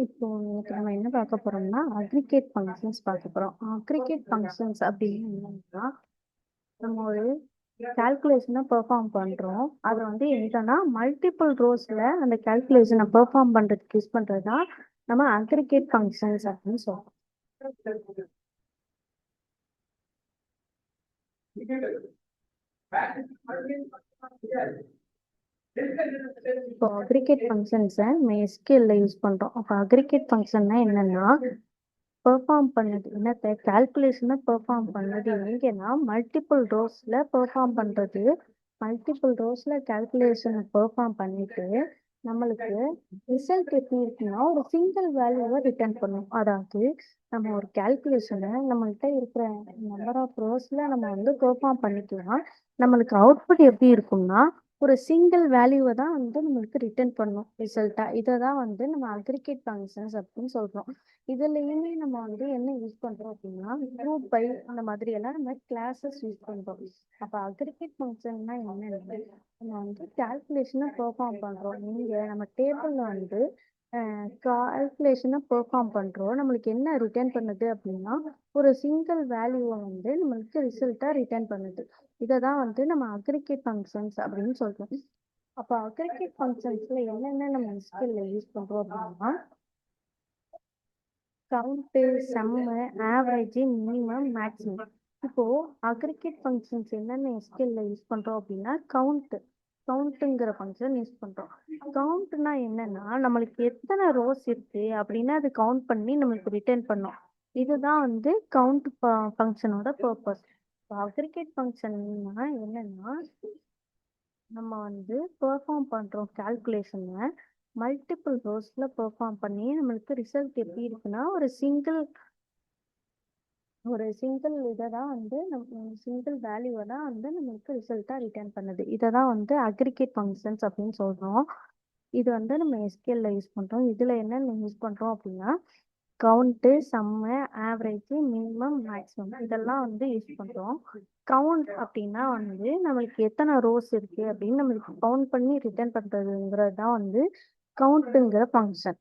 இப்போ இன்னைக்கு நம்ம என்ன பார்க்க போறோம்னா அக்ரிகேட் ஃபங்க்ஷன்ஸ் பார்க்க போறோம். அக்ரிகேட் ஃபங்க்ஷன்ஸ் அப்படின்னு என்னன்னா நம்ம ஒரு கால்குலேஷனை பெர்ஃபார்ம் பண்றோம். அதை வந்து என்னன்னா மல்டிபிள் ரோஸ்ல அந்த கால்குலேஷனை பெர்ஃபார்ம் பண்றதுக்கு யூஸ் பண்றதுதான் நம்ம அக்ரிகேட் ஃபங்க்ஷன்ஸ் அப்படின்னு சொல்றோம். இப்போ அக்ரிகேட் ஃபங்க்ஷன்ஸை நம்ம எஸ்கியூஎல்ல யூஸ் பண்றோம். அப்போ அக்ரிகேட் ஃபங்க்ஷன்னா என்னன்னா பெர்ஃபார்ம் பண்ணது என்னத்தை கால்குலேஷனை பெர்ஃபார்ம் பண்ணது எங்கன்னா மல்டிபிள் ரோஸ்ல பெர்ஃபார்ம் பண்றது. மல்டிபிள் ரோஸ்ல கால்குலேஷனை பெர்ஃபார்ம் பண்ணிட்டு நம்மளுக்கு ரிசல்ட் எப்படி இருக்குன்னா ஒரு சிங்கிள் வேல்யூவை ரிட்டர்ன் பண்ணும். அதாவது நம்ம ஒரு கால்குலேஷனை நம்மள்கிட்ட இருக்கிற நம்பர் ஆஃப் ரோஸ்ல நம்ம வந்து பெர்ஃபார்ம் பண்ணிக்கலாம். நம்மளுக்கு அவுட்புட் எப்படி இருக்கும்னா ஒரு சிங்கிள் வேல்யூவை தான் வந்து நம்மளுக்கு ரிட்டர்ன் பண்ணும் ரிசல்ட்டா. இதை தான் வந்து நம்ம அக்ரிகேட் ஃபங்க்ஷன்ஸ் அப்படின்னு சொல்றோம். இதுலயுமே நம்ம வந்து என்ன யூஸ் பண்றோம் அப்படின்னா குரூப் பை அந்த மாதிரி எல்லாம் நம்ம கிளாஸஸ் யூஸ் பண்றோம். அப்ப அக்ரிகேட் ஃபங்க்ஷன்னா என்னன்னு நம்ம வந்து கால்குலேஷனை பெர்ஃபார்ம் பண்றோம். நீங்க நம்ம டேபிள்ல வந்து கால்குலேஷனை பெர்ஃபார்ம் பண்றோம். நம்மளுக்கு என்ன ரிட்டர்ன் பண்ணுது அப்படின்னா ஒரு சிங்கிள் வேல்யூவை வந்து நம்மளுக்கு ரிசல்ட்டா ரிட்டர்ன் பண்ணுது. இதை தான் வந்து நம்ம அக்ரிகேட் ஃபங்க்ஷன்ஸ் அப்படின்னு சொல்றோம். அப்ப அக்ரிகேட் ஃபங்க்ஷன்ஸ்ல என்னென்ன நம்ம எஸ்கியூஎல்ல யூஸ் பண்றோம் அப்படின்னா கவுண்ட், சம்மு, ஆவரேஜ், மினிமம், மேக்ஸிமம். இப்போ அக்ரிகேட் ஃபங்க்ஷன்ஸ் என்னென்ன எஸ்கியூஎல்ல யூஸ் பண்றோம் அப்படின்னா கவுண்ட்டுங்கிற ஃபங்க்ஷன் யூஸ் பண்றோம். கவுண்ட்னா என்னன்னா நம்மளுக்கு எத்தனை ரோஸ் இருக்கு அப்படின்னு அது கவுண்ட் பண்ணி நம்மளுக்கு ரிட்டர்ன் பண்ணும். இதுதான் வந்து கவுண்ட் ஃபங்க்ஷனோட பர்பஸ். அக்ரிகேட் ஃபங்க்ஷன்னா என்னன்னா நம்ம வந்து பெர்ஃபார்ம் பண்றோம் கால்குலேஷனை மல்டிபிள் ரோஸ்ல பெர்ஃபார்ம் பண்ணி நம்மளுக்கு ரிசல்ட் எப்படி இருக்குன்னா ஒரு சிங்கிள் இதை தான் வந்து நம்ம சிங்கிள் வேல்யூவை தான் வந்து நம்மளுக்கு ரிசல்ட்டா ரிட்டர்ன் பண்ணுது. இதை தான் வந்து அக்ரிகேட் ஃபங்க்ஷன்ஸ் அப்படின்னு சொல்றோம். இது வந்து நம்ம எஸ்கியூஎல்ல யூஸ் பண்றோம். இதுல என்ன யூஸ் பண்றோம் அப்படின்னா கவுண்ட்டு, சம்மு, ஆவரேஜ், மினிமம், மேக்ஸிமம் இதெல்லாம் வந்து யூஸ் பண்றோம். கவுண்ட் அப்படின்னா வந்து நம்மளுக்கு எத்தனை ரோஸ் இருக்கு அப்படின்னு நம்மளுக்கு கவுண்ட் பண்ணி ரிட்டர்ன் பண்றதுங்கிறது தான் வந்து கவுண்ட்டுங்கிற ஃபங்க்ஷன்.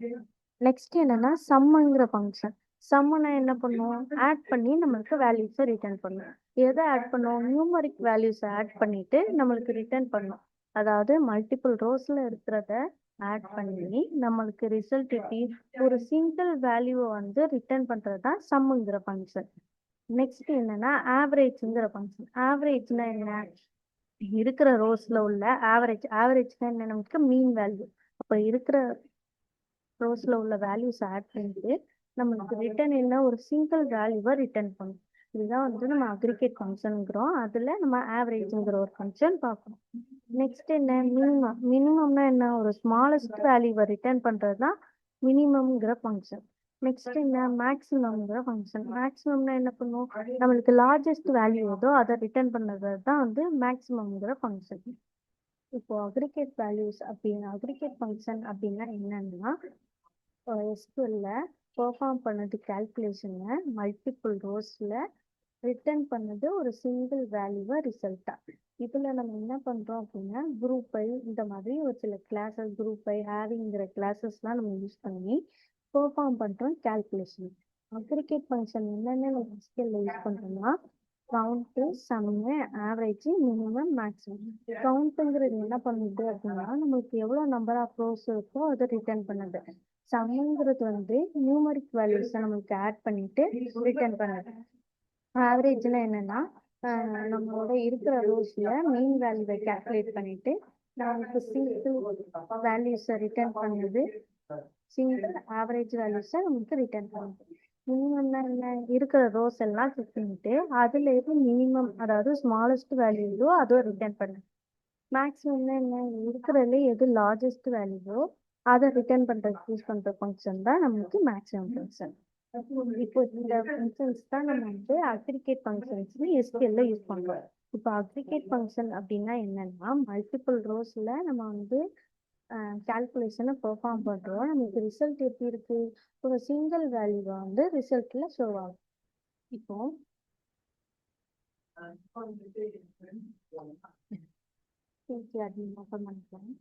நெக்ஸ்ட் என்னன்னா சம்முங்கிற ஃபங்க்ஷன். சம்முனா என்ன பண்ணுவோம் ஆட் பண்ணி நம்மளுக்கு வேல்யூஸை ரிட்டர்ன் பண்ணும். எதை ஆட் பண்ணுவோம் நியூமரிக் வேல்யூஸை ஆட் பண்ணிட்டு நம்மளுக்கு ரிட்டர்ன் பண்ணும். அதாவது மல்டிபிள் ரோஸ்ல இருக்கிறத ஆட் பண்ணி நம்மளுக்கு ரிசல்ட் எப்படி ஒரு சிங்கிள் வேல்யூவை வந்து ரிட்டர்ன் பண்றது தான் சம்முங்கிற ஃபங்க்ஷன். நெக்ஸ்ட் என்னன்னா ஆவரேஜ்ங்கிற ஃபங்க்ஷன். ஆவரேஜ்னா என்ன இருக்கிற ரோஸ்ல உள்ள ஆவரேஜ்னா என்ன நமக்கு மீன் வேல்யூ. அப்ப இருக்கிற ரோஸ்ல உள்ள வேல்யூஸ் ஆட் பண்ணிட்டு நம்மளுக்கு ரிட்டர்ன் என்ன ஒரு சிங்கிள் வேல்யூவை ரிட்டர்ன் பண்ணும். இதுதான் வந்து நம்ம அக்ரிகேட் ஃபங்க்ஷனுங்கிறோம். அதுல நம்ம ஆவரேஜ்ங்கிற ஒரு ஃபங்க்ஷன் பார்க்கணும். நெக்ஸ்ட் என்ன மினிமம்னா என்ன ஒரு ஸ்மாலஸ்ட் வேல்யூவை ரிட்டர்ன் பண்றது தான் மினிமம்ங்கிற ஃபங்க்ஷன். நெக்ஸ்ட் என்ன மேக்ஸிமம்ங்கிற ஃபங்க்ஷன். மேக்ஸிமம்னா என்ன பண்ணுவோம் நம்மளுக்கு லார்ஜஸ்ட் வேல்யூ ஏதோ அதை ரிட்டர்ன் பண்ணது தான் வந்து மேக்ஸிமம்ங்கிற ஃபங்க்ஷன். இப்போ அக்ரிகேட் ஃபங்க்ஷன் அப்படின்னா என்னன்னா எஸ்கியூஎல்ல பெர்ஃபார்ம் பண்ணது கால்குலேஷனை மல்டிபிள் ரோஸ்ல ரிட்டர்ன் பண்ணது ஒரு சிங்கிள் வேல்யூவை ரிசல்ட்டா. இதுல நம்ம என்ன பண்றோம் அப்படின்னா குரூப் பை இந்த மாதிரி ஒரு சில கிளாஸஸ் குரூப் பை ஹேவிங்கிற கிளாஸஸ்லாம் நம்ம யூஸ் பண்ணி பெர்ஃபார்ம் பண்றோம் கால்குலேஷன். அக்ரிகேட் ஃபங்க்ஷன் என்னென்ன நம்ம எஸ்கியூஎல்ல யூஸ் பண்றோம்னா கவுண்ட், சம்மு, ஆவரேஜ், மினிமம், மேக்ஸிமம். கவுண்ட்ங்கிறது என்ன பண்ணுது அப்படின்னா நம்மளுக்கு எவ்வளவு நம்பர் ஆஃப் ரோஸ் இருக்கோ அதை ரிட்டர்ன் பண்ணுது. சம்முங்கிறது வந்து நியூமரிக் வேல்யூஸை நம்மளுக்கு ஆட் பண்ணிட்டு ரிட்டர்ன் பண்ணுது. ஆவரேஜ்னா என்னன்னா நம்மளோட இருக்கிற ரோஸ்ல மெயின் வேல்யூவை கால்குலேட் பண்ணிட்டு நமக்கு சிங்கிள் வேல்யூஸை ரிட்டர்ன் பண்ணுது. சிங்கிள் ஆவரேஜ் வேல்யூஸை நமக்கு ரிட்டர்ன் பண்ணுது. மினிமம்னா என்ன இருக்கிற ரோஸ் எல்லாம் செக் பண்ணிட்டு அதுல எது மினிமம் அதாவது ஸ்மாலஸ்ட் வேல்யூவோ அதோ ரிட்டர்ன் பண்ணுது. மேக்ஸிமம்னா என்ன இருக்கிறதுல எது லார்ஜஸ்ட் வேல்யூவோ அதை ரிட்டர்ன் பண்றதுக்கு யூஸ் பண்ற ஃபங்க்ஷன் தான் நமக்கு மேக்ஸிமம் ஃபங்க்ஷன். இப்போ இந்த ஃபங்க்ஷன்ஸ் தான் நம்ம வந்து அக்ரிகேட் ஃபங்க்ஷன்ஸ் எஸ்கியூஎல்ல யூஸ் பண்றோம். இப்போ அக்ரிகேட் ஃபங்க்ஷன் அப்படின்னா என்னன்னா மல்டிபிள் ரோஸ்ல நம்ம வந்து கால்குலேஷனை பெர்ஃபார்ம் பண்றோம். நமக்கு ரிசல்ட் எப்படி இருக்கு? ஒரு சிங்கிள் வேல்யூ வந்து ரிசல்ட்ல ஷோ ஆகும். இப்போ ஓப்பன் பண்ணிக்கலாம்.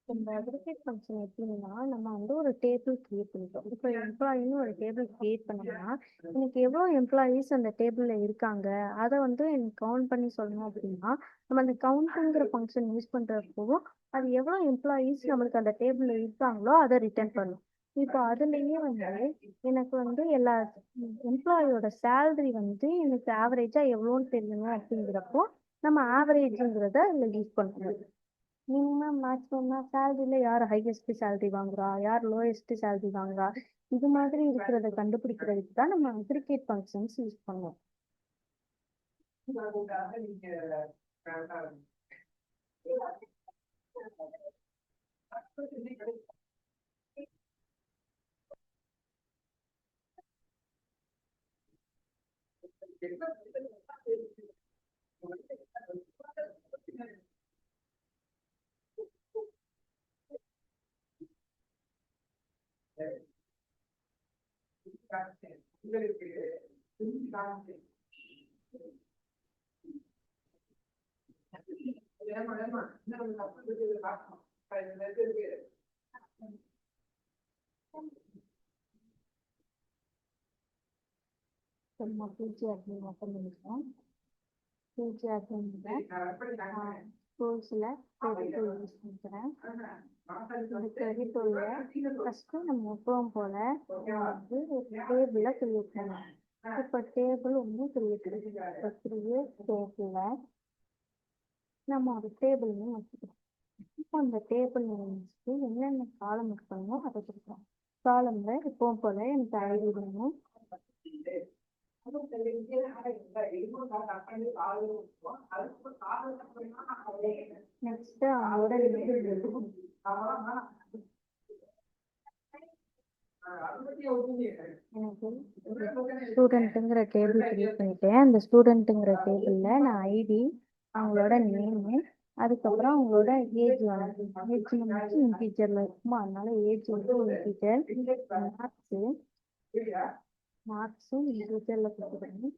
இந்த அக்ரிகேட் ஃபங்க்ஷன் எப்படின்னா, நம்ம வந்து ஒரு டேபிள் கிரியேட் பண்ணிட்டோம். இப்போ எம்ப்ளாயின்னு ஒரு டேபிள் கிரியேட் பண்ணோம்னா, எனக்கு எவ்வளோ எம்ப்ளாயீஸ் அந்த டேபிள்ல இருக்காங்க, அதை வந்து எனக்கு கவுண்ட் பண்ணி சொல்லணும் அப்படின்னா, நம்ம அந்த கவுண்ட்டுங்கிற ஃபங்க்ஷன் யூஸ் பண்றப்போ அது எவ்வளோ எம்ப்ளாயீஸ் நம்மளுக்கு அந்த டேபிள்ல இருக்காங்களோ அதை ரிட்டர்ன் பண்ணும். இப்போ அதுலயே வந்து எனக்கு வந்து எல்லா எம்ப்ளாயோட சேலரி வந்து எனக்கு ஆவரேஜா எவ்வளோன்னு தெரியணும் அப்படிங்கிறப்போ நம்ம ஆவரேஜ்ங்கிறத அதில் யூஸ் பண்ணுவோம். மினிமம் மேக்ஸிமம்னா சேலரியில யார் ஹையஸ்ட் சேலரி வாங்குறா, யார் லோயஸ்ட் சேலரி வாங்குறா, இது மாதிரி இருக்கிறத கண்டுபிடிக்கிறதுக்கு தான் நம்ம அக்ரிகேட் ஃபங்க்ஷன்ஸ் யூஸ் பண்ணுவோம். நம்ம பிஜி அட்மின் ஓப்பன் பண்ணிக்கிறோம். பிஜி அட்மின்ல டூல்ஸில் கிரெடிட் டூல் யூஸ் பண்ணிக்கிறேன். இந்த கிரெடிட் டூலில் ஃபஸ்ட்டு நம்ம எப்பவும் போல் வந்து ஒரு டேபிளை கிரியேட் பண்ணலாம். இப்போ டேபிள் ஒன்று கிரியேட் பண்ணுவோம். இப்போ கிரியேட் டேபிளில் நம்ம ஒரு டேபிள் நேம் வச்சுக்கிறோம். இப்போ அந்த டேபிள் நேம் வச்சுட்டு என்னென்ன காலம் இருக்கணுமோ அதை கொடுக்குறோம். காலம்ல எப்பவும் போல் எனக்கு ஐடி வேணும். நெக்ஸ்ட் அவங்களோட எனக்கு ஸ்டூடெண்ட்டுங்கிற டேபிள் கிரியேட் பண்ணிட்டேன். அந்த ஸ்டூடெண்ட்டுங்கிற டேபிளில் நான் ஐடி, அவங்களோட நேமு, அதுக்கப்புறம் அவங்களோட ஏஜ் வந்து ஏஜ் வந்து இன்டீஜரில் இருக்குமா, அதனால ஏஜ் வந்து இன்டீஜர், மார்க்ஸும் இன்டீஜரில் கொடுத்துருக்கேன்.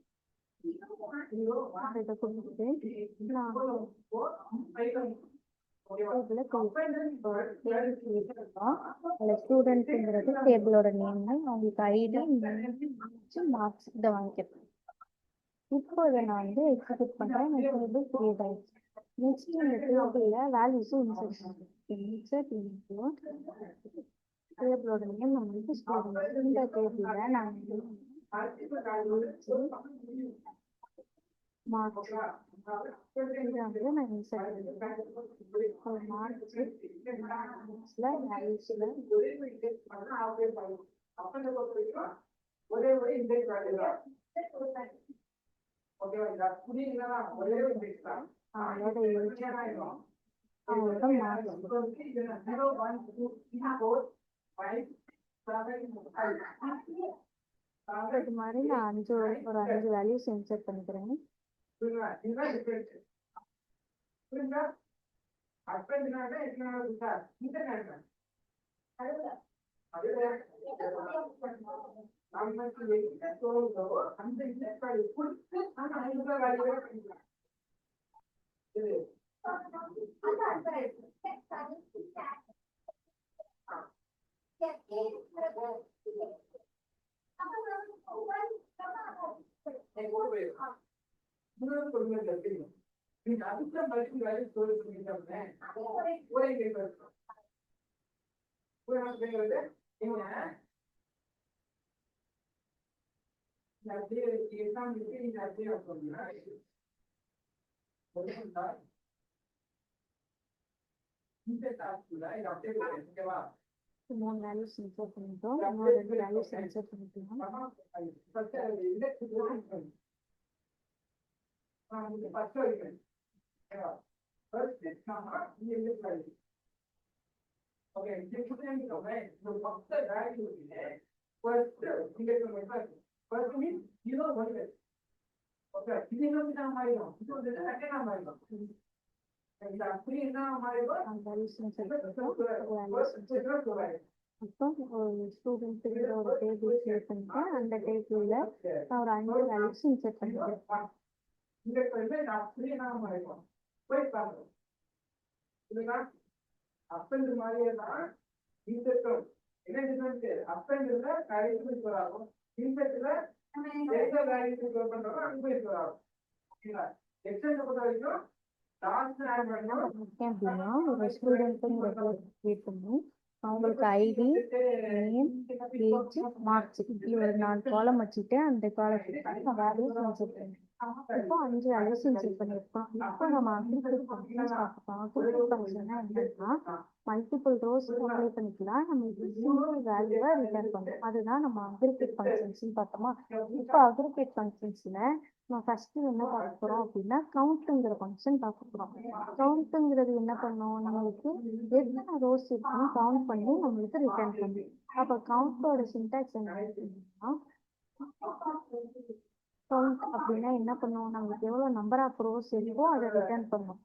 இதை கொடுத்துட்டு நான் ஸ்டூடெண்ட்ங்கிறது டேபிளோட நேம், அவங்களுக்கு ஐடி, மார்க்ஸ் இதை வாங்கிக்கிறேன். இப்போ இதை நான் வந்து எக்ஸிக்யூட் பண்றேன். டேபிள் கிரியேட் ஆயிடுச்சு. நெக்ஸ்ட் இந்த டேபிள்ல வேல்யூஸும் இன்சர்ட் பண்ணுறேன். இன்சர்ட் இன்க்ளூட் டேபிளோட நேம் நம்ம வந்து ஸ்டூடெண்ட். இந்த டேபிள்ல நான் மார்க்ஸ் இதை வந்து நான் இன்சர்ட் பண்ணுறேன். மார்க்ஸ்ல வேல்யூஸ்ல அவங்களோட ஏஜ், அவங்களோட மார்க்ஸ், இது மாதிரி நான் ஒரு 5 வேல்யூஸ் இன்சர்ட் பண்ணிக்கிறேன். 3 வேல்யூஸ் இன்சர்ட் பண்ணிட்டோம். இன்னும் 2 வேல்யூஸ் இன்சர்ட் பண்ணிக்கலாம். அப்போ ஒரு ஸ்டூடெண்ட்டுங்கிற ஒரு டேபிள் கிரியேட் பண்ணிட்டேன். அந்த டேபிள்ல நான் ஒரு 5 வேல்யூஸ் இன்சர்ட் பண்ணிட்டேன். அப்படின்னா ஒரு ஸ்டூடெண்ட்டுங்கிற கிரியேட் பண்ணி அவங்களுக்கு ஐடி, நேம், ஏஜ், மார்க்ஸ் இப்படி ஒரு 4 காலம் வச்சுட்டு அந்த காலத்துக்கு நான் வேல்யூஸ் இன்சர்ட் பண்ணேன். இப்போ 5 வேல்யூஸ் இன்சர்ட் பண்ணியிருக்கோம். இப்போ நம்ம அக்ரிகேட் ஃபங்க்ஷன்ஸ் பார்க்கலாம். அக்ரிகேட் ஃபங்க்ஷன்னா என்னன்னா மல்டிபிள் ரோஸ் அப்ளை பண்ணிக்கலாம். நம்மளுக்கு சிங்கிள் வேல்யூவை ரிட்டர்ன் பண்ணும். அதுதான் நம்ம அக்ரிகேட் ஃபங்க்ஷன்ஸ்னு பார்த்தோமா. இப்போ அக்ரிகேட் ஃபங்க்ஷன்ஸ்ல நம்ம ஃபர்ஸ்ட் என்ன பார்க்க போறோம் அப்படின்னா கவுண்ட்டுங்கிற ஃபங்க்ஷன் பார்க்க போறோம். கவுண்ட்டுங்கிறது என்ன பண்ணும், நம்மளுக்கு எத்தனை ரோஸ் இருக்குன்னு கவுண்ட் பண்ணி நம்மளுக்கு ரிட்டர்ன் பண்ணும். அப்போ கவுண்டோட சின்டாக்ஸ் என்ன அப்படின்னா கவுண்ட் அப்படின்னா என்ன பண்ணுவோம், நம்மளுக்கு எவ்வளோ நம்பர் ஆஃப் ரோஸ் இருக்கோ அதை ரிட்டர்ன் பண்ணும்.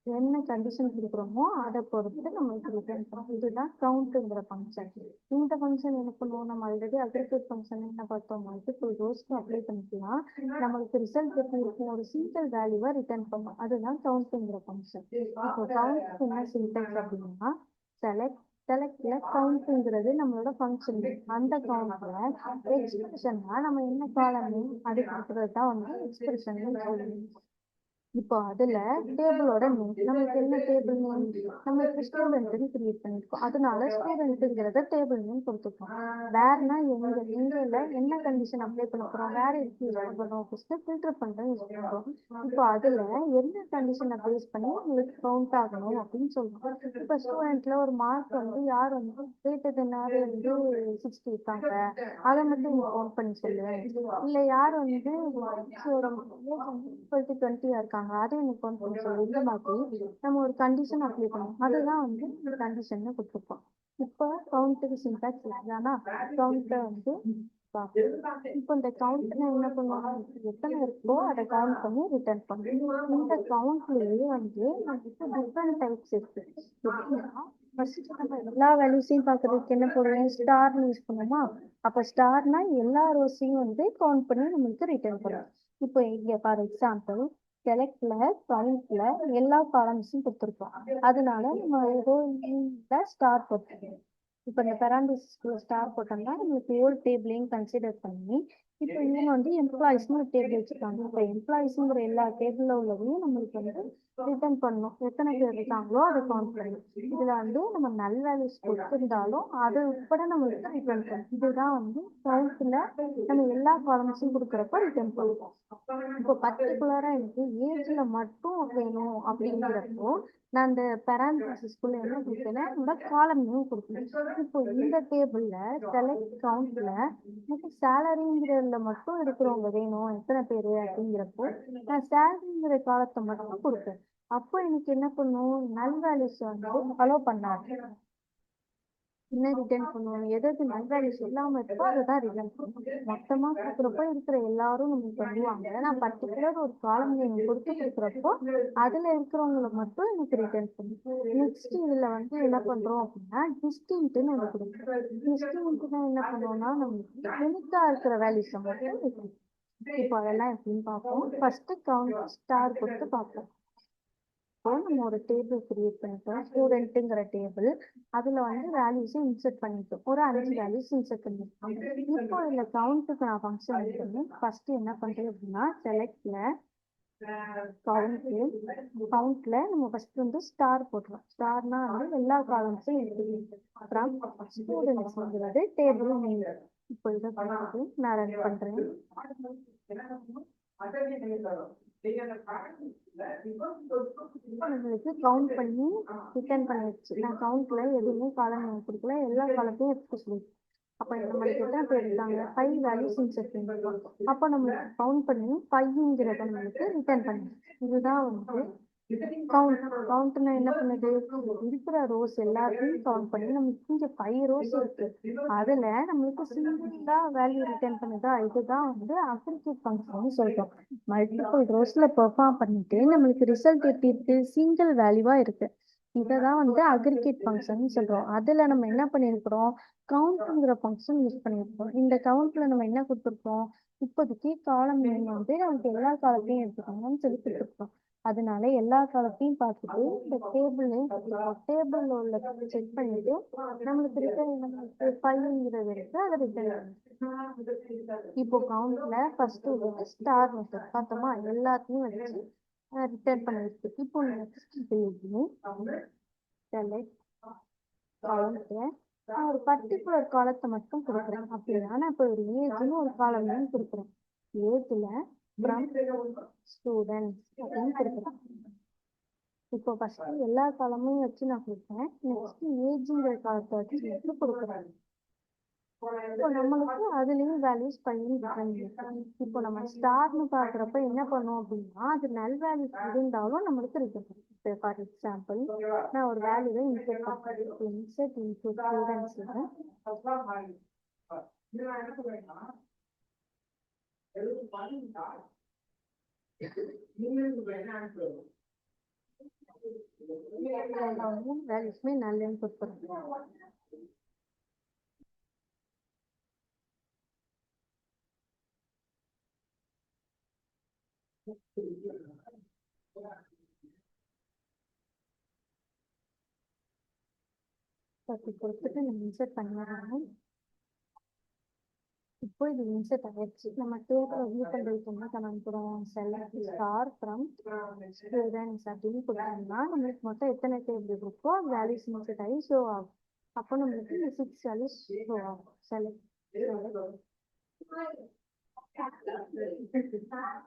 என்ன கண்டிஷன் கொடுக்குறோமோ அதை பொறுத்து நம்மளுக்கு ரிட்டர்ன் பண்ணும். இதுதான் கவுண்ட்டுங்கிற ஃபங்க்ஷன். இந்த ஃபங்க்ஷன் என்ன பண்ணுவோம், நம்ம ஆல்ரெடி அக்ரிகேட் ஃபங்க்ஷன் என்ன பார்த்தோம், மல்டிபிள் ரோஸ்க்கு அப்ளை பண்ணிக்கலாம். நம்மளுக்கு ரிசல்ட் எப்படி இருக்கும், ஒரு சிங்கிள் வேல்யூவை ரிட்டர்ன் பண்ணும். அதுதான் கவுண்ட்டுங்கிற ஃபங்க்ஷன். இப்போ கவுண்ட் என்ன சின்டாக்ஸ் அப்படின்னா செலக்ட்ல கவுண்ட்ங்கிறது நம்மளோட ஃபங்க்ஷன். அந்த கவுண்ட்ல எக்ஸ்பிரஷன்னா நம்ம என்ன காலம் அது கொடுக்கறது தான் வந்து எக்ஸ்பிரஷன் சொல்லுவோம். இப்போ அதுல டேபிளோட நேம் நம்மளுக்கு என்ன டேபிள் நேம், நம்மளுக்கு ஸ்டூடெண்ட்னு கிரியேட் பண்ணிருக்கோம். அதனால ஸ்டூடெண்ட்ங்கிறத டேபிள் நேம் கொடுத்துருக்கோம். வேர்னா எங்கல என்ன கண்டிஷன் அப்ளை பண்ண போறோம், வேற இருக்கு யூஸ் பண்றோம், ஃபில்டர் பண்றோம் யூஸ் பண்றோம். இப்போ அதுல என்ன கண்டிஷனை பேஸ் பண்ணி உங்களுக்கு கவுண்ட் ஆகணும் அப்படின்னு சொல்றோம். இப்போ ஸ்டூடெண்ட்ல ஒரு மார்க் வந்து யார் வந்து கிரேட்டர் தென் வந்து 60 இருக்காங்க அதை மட்டும் நீ கவுண்ட் பண்ணி சொல்லுவேன். இல்ல யார் வந்து 20 இருக்காங்க அது எனக்கு கவுண்ட் பண்ணி சொல்லுவேன். இந்த மாதிரி நம்ம ஒரு கண்டிஷன் அப்ளை பண்ணுவோம். அதுதான் வந்து இந்த கண்டிஷன் கொடுத்துருப்போம். இப்போ கவுண்ட்டுக்கு சின்டாக்ஸ் இல்லைன்னா கவுண்ட்டை வந்து இப்போ இந்த கவுண்ட்ல என்ன பண்ணுவோம், எத்தனை இருக்கோ அதை கவுண்ட் பண்ணி ரிட்டர்ன் பண்ணுவோம். இந்த கவுண்ட்லயே வந்து நமக்கு டிஃப்ரெண்ட் டைப்ஸ் இருக்கு. எப்படின்னா ஃபர்ஸ்ட் நம்ம எல்லா வேல்யூஸையும் பார்க்கறதுக்கு என்ன பண்ணுவோம், ஸ்டார்னு யூஸ் பண்ணுவோமா. அப்ப ஸ்டார்னா எல்லா ரோஸையும் வந்து கவுண்ட் பண்ணி நம்மளுக்கு ரிட்டர்ன் பண்ணுவோம். இப்போ இங்க ஃபார் எக்ஸாம்பிள் செலக்ட்ல கவுண்ட்ல எல்லா காலம்ஸும் கொடுத்துருக்கோம். அதனால நம்ம ஏதோ ஸ்டார் போட்டுருக்கோம். இப்போ இந்த பெராண்டிஸ்க்குள்ள ஸ்டார் போட்டோம்னா நம்மளுக்கு ஓல் டேபிளையும் கன்சிடர் பண்ணி இப்போ இவங்க வந்து எம்ப்ளாயிஸ்னு ஒரு டேபிள் வச்சுருக்காங்க. இப்போ எம்ப்ளாயிஸுங்கிற எல்லா டேபிளில் உள்ளதையும் நம்மளுக்கு வந்து ரிட்டர்ன் பண்ணணும். எத்தனை பேர் இருக்காங்களோ அதை கவுண்ட் பண்ணணும். இதில் வந்து நம்ம நல் வேல்யூஸ் கொடுத்துருந்தாலும் அது உட்பட நம்மளுக்கு ரிட்டர்ன் பண்ணணும். இதுதான் வந்து கவுண்ட்ல நம்ம எல்லா காலம்ஸும் கொடுக்குறப்ப ரிட்டர்ன் பண்ணுவோம். இப்போ பர்டிகுலரா எனக்கு ஏஜ்ல மட்டும் வேணும் அப்படிங்கிறப்போ நான் அந்த பெராந்திசிஸ்குள்ள என்ன கொடுத்தேன்னா என்னோட காலம் நேம் கொடுத்தேன். இப்போ இந்த டேபிள்ல செலக்ட் கவுண்ட்ல எனக்கு சேலரிங்கிறதுல மட்டும் இருக்கிறவங்க வேணும் எத்தனை பேரு அப்படிங்கிறப்போ நான் சேலரிங்கிற காலத்தை மட்டும் கொடுப்பேன். அப்போ எனக்கு என்ன பண்ணும், நல் வேல்யூஸ் வந்து ஃபாலோ பண்ணாது. என்ன ரிட்டர்ன் பண்ணுவோம், எதாவது நல் வேல்யூஸ் இல்லாம இருக்கோ அதை தான் ரிட்டர்ன் பண்ணுவோம். மொத்தமா கொடுக்குறப்போ இருக்கிற எல்லாரும் நமக்கு பண்ணுவாங்க. நான் பர்டிகுலர் ஒரு காலம் நேம் கொடுக்குறப்போ அதுல இருக்கிறவங்களை மட்டும் எனக்கு ரிட்டர்ன் பண்ணுவோம். நெக்ஸ்ட் இதுல வந்து என்ன பண்றோம் அப்படின்னா டிஸ்டிங்க்ட்னு ஒன்று கொடுக்குறோம். டிஸ்டிங்க்ட்னா என்ன பண்ணுவோம்னா நமக்கு யூனிக்கா இருக்கிற வேல்யூஸ் மட்டும் இருக்கும். இப்போ அதெல்லாம் எப்படின்னு பார்ப்போம். ஃபர்ஸ்ட் கவுண்ட் ஸ்டார் கொடுத்து பார்ப்போம். இப்போ நம்ம ஒரு டேபிள் கிரியேட் பண்ணிட்டோம், ஸ்டூடெண்ட்டுங்கிற டேபிள். அதுல வந்து வேல்யூஸை இன்சர்ட் பண்ணிட்டோம், ஒரு 5 வேல்யூஸ் இன்சர்ட் பண்ணிட்டோம். இப்போ இதுல கவுண்ட்டுக்கு நான் ஃபங்க்ஷன் பண்ணி ஃபர்ஸ்ட் என்ன பண்றேன் அப்படின்னா செலக்ட்ல கவுண்ட்ல நம்ம ஃபர்ஸ்ட் வந்து ஸ்டார் போட்டுருவோம். ஸ்டார்னா வந்து எல்லா காலம்ஸையும் எடுத்துக்கணும். அப்புறம் ஸ்டூடெண்ட்ஸ்ங்கிறது டேபிள் நேம். இப்போ இதை பார்த்து நான் ரன் பண்றேன். நம்மளுக்கு கவுண்ட் பண்ணி ரிட்டர்ன் பண்ணிடுச்சு. நான் கவுண்ட்ல எதுவுமே காலம் கொடுக்கல, எல்லா காலத்தையும் எடுத்து சொல்லிடுச்சு. அப்ப நம்மளுக்கு எத்தனை பேர் இருக்காங்க, 5 வேல்யூஸ் இன்செர்ட் பண்ணிருக்கோம். அப்ப நம்மளுக்கு கவுண்ட் பண்ணி 5ங்கிறத நம்மளுக்கு ரிட்டர்ன் பண்ணுது. இதுதான் வந்து கவுண்ட். கவுண்ட்னா என்ன பண்ணுது, இருக்கிற ரோஸ் எல்லாத்தையும் கவுண்ட் பண்ணி நமக்கு இங்க 5 ரோஸ் இருக்கு, அதுல நம்மளுக்கு சிங்கிளா வேல்யூ ரிட்டர்ன் பண்ணுதா. இதுதான் வந்து அக்ரிகேட் ஃபங்க்ஷன் சொல்றோம். மல்டிபிள் ரோஸ்ல பெர்ஃபார்ம் பண்ணிட்டு நம்மளுக்கு ரிசல்ட் எப்படி இருக்கு, சிங்கிள் வேல்யூவா இருக்கு. இததான் வந்து அக்ரிகேட் ஃபங்க்ஷன் சொல்றோம். அதுல நம்ம என்ன பண்ணிருக்கிறோம், கவுண்ட்ங்கிற ஃபங்க்ஷன் யூஸ் பண்ணிருக்கோம். இந்த கவுண்ட்ல நம்ம என்ன கொடுத்துருக்கோம், இப்போதைக்கு காலம் நேம் வந்து நமக்கு எல்லா காலத்தையும் எடுத்துக்கோங்கன்னு சொல்லி கொடுத்துருக்கோம். அதனால எல்லா காலத்தையும் பார்த்துட்டு இந்த டேபிள்லையும் டேபிள்ல உள்ள செக் பண்ணிட்டு நம்மளுக்கு ரிட்டர்ன் நம்மளுக்கு 5ங்கிறது இருக்கு, அதை ரிட்டர்ன். இப்போ கவுண்ட்ல ஃபர்ஸ்ட் வந்து ஸ்டார் மெத்தட் பார்த்தோமா, எல்லாத்தையும் வச்சு ரிட்டர்ன் பண்ணிருக்கு. இப்போ நெக்ஸ்ட் செலக்ட் கவுண்ட்ல நான் ஒரு பர்டிகுலர் காலத்தை மட்டும் கொடுக்குறேன். அப்படின்னா நான் இப்போ ஒரு ஏஜ்னு ஒரு காலம் கொடுக்குறேன். ஏஜ்ல ஃப்ரம் ஸ்டூடெண்ட்ஸ் அப்படின்னு கொடுக்குறேன். இப்போ ஃபர்ஸ்ட் எல்லா காலமும் வச்சு நான் கொடுப்பேன், நெக்ஸ்ட் ஏஜ்ங்கிற காலத்தை வச்சு மட்டும் கொடுக்குறேன். இப்போ நம்மளுக்கு அதுலயும் வேல்யூஸ் பண்ணி இப்போ நம்ம ஸ்டார்னு பாக்குறப்ப என்ன பண்ணும் அப்படின்னா, அது நல் வேல்யூஸ் இருந்தாலும் நம்மளுக்கு ரிட்டர்ன். இப்போ ஃபார் எக்ஸாம்பிள் நான் ஒரு வேல்யூவை இன்செர்ட் பண்ணுறேன், இன்செர்ட் இன்டு ஸ்டூடெண்ட்ஸ்ல வேல்யூஸ்மே நல்லன்னு கொடுத்துருக்கேன். கொடுத்துட்டு நம்ம இன்செர்ட் பண்ணிடுறோம். இப்போ இது இன்செர்ட் ஆயிடுச்சு. நம்ம டேபிள் வியூ பண்றதுக்கு என்ன பண்ண செலக்ட் ஸ்டார் ஃப்ரம் ஸ்டூடெண்ட்ஸ் அப்படின்னு கொடுத்தோம்னா நம்மளுக்கு மொத்தம் எத்தனை டேபிள் இருக்கோ அது வேல்யூஸ் இன்செர்ட் ஆகி ஷோ ஆகும். அப்போ நம்மளுக்கு இந்த 6 வேல்யூஸ் ஷோ ஆகும். செலக்ட்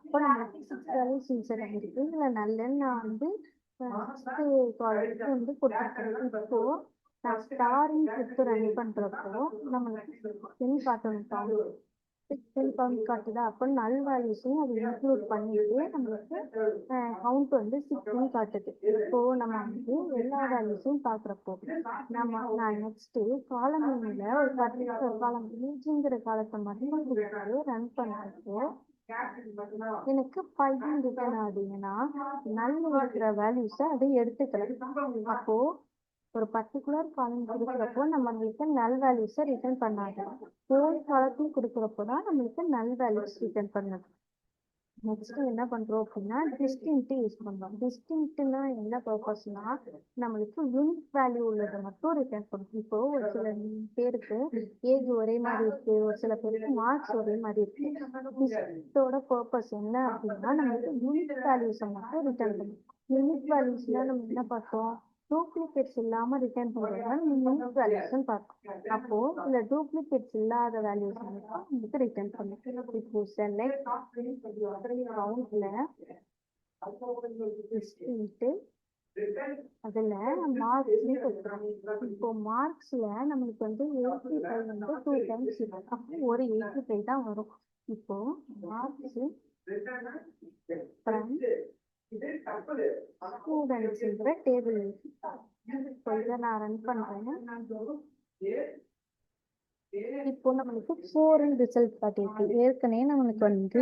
இப்போ நம்மளுக்கு 6 வேல்யூஸ் இன்செர்ட் ஆகிருக்கு. இதுல நல்லன்னு நான் வந்து வந்து கொடுத்துருக்கேன். இப்போ நான் ஸ்டாரிங் கொடுத்து ரன் பண்றப்போ நம்மளுக்கு கவுண்ட் காட்டுதா. அப்போ நல் வேல்யூஸையும் அது இன்க்ளூட் பண்ணிட்டு நம்மளுக்கு கவுண்ட் வந்து 6ன்னு காட்டுது. இப்போ நம்ம வந்து எல்லா வேல்யூஸையும் பாக்குறப்போ நான் நெக்ஸ்ட் காலம் ஒரு பர்டிகுலர் காலம் ஏஜ்ங்கிற காலத்தை மட்டும் கொடுத்து ரன் பண்றப்போ எனக்கு 5 ரிட்டர்ன் ஆகுதுன்னா நல்ல இருக்கிற வேல்யூஸை அதை எடுத்துக்கலாம். அப்போ ஒரு பர்டிகுலர் காலம் கொடுக்குறப்போ நம்மளுக்கு நல் வேல்யூஸை ரிட்டர்ன் பண்ணாது. ஹோல் காலத்தையும் கொடுக்குறப்போ தான் நம்மளுக்கு நல் வேல்யூஸ் ரிட்டர்ன் பண்ணது. நெக்ஸ்ட் என்ன பண்றோம் அப்படின்னா டிஸ்டிங்க்ட் யூஸ் பண்றோம். டிஸ்டிங்க்ட்னா என்ன பர்பஸ்னா நம்மளுக்கு யூனிக் வேல்யூ உள்ளதை மட்டும் ரிட்டர்ன் பண்ணும். இப்போ ஒரு சில பேருக்கு ஏஜ் ஒரே மாதிரி இருக்கு, ஒரு சில பேருக்கு மார்க்ஸ் ஒரே மாதிரி இருக்கு. டிஸ்டிங்க்டோட பர்பஸ் என்ன அப்படின்னா நம்மளுக்கு யூனிக் வேல்யூஸை மட்டும் ரிட்டர்ன் பண்ணும். யூனிக் வேல்யூஸ்ல நம்ம என்ன பார்த்தோம், டூப்ளிகேட்ஸ் இல்லாம ரிட்டர்ன் பண்றதுனால யூனிக் வேல்யூஸ் பார்த்தோம். அப்போ இந்த டூப்ளிகேட்ஸ் இல்லாத வேல்யூஸ் மட்டும் நமக்கு ரிட்டர்ன் பண்ணும். இப்போ செலக்ட் கவுண்ட்ல அதுல மார்க்ஸ் கொடுக்குறோம். இப்போ மார்க்ஸ்ல நம்மளுக்கு வந்து 85 வந்து 2 டைம்ஸ் இருக்கு, அப்போ ஒரு 85 தான் வரும். இப்போ மார்க்ஸ் ஸ்டூடெண்ட்ஸ்ங்கிற டேபிள் இப்போ இதை நான் ரன் பண்றேன். இப்போ நம்மளுக்கு 4 ரிசல்ட் காட்டியிருக்கு. ஏற்கனவே நம்மளுக்கு வந்து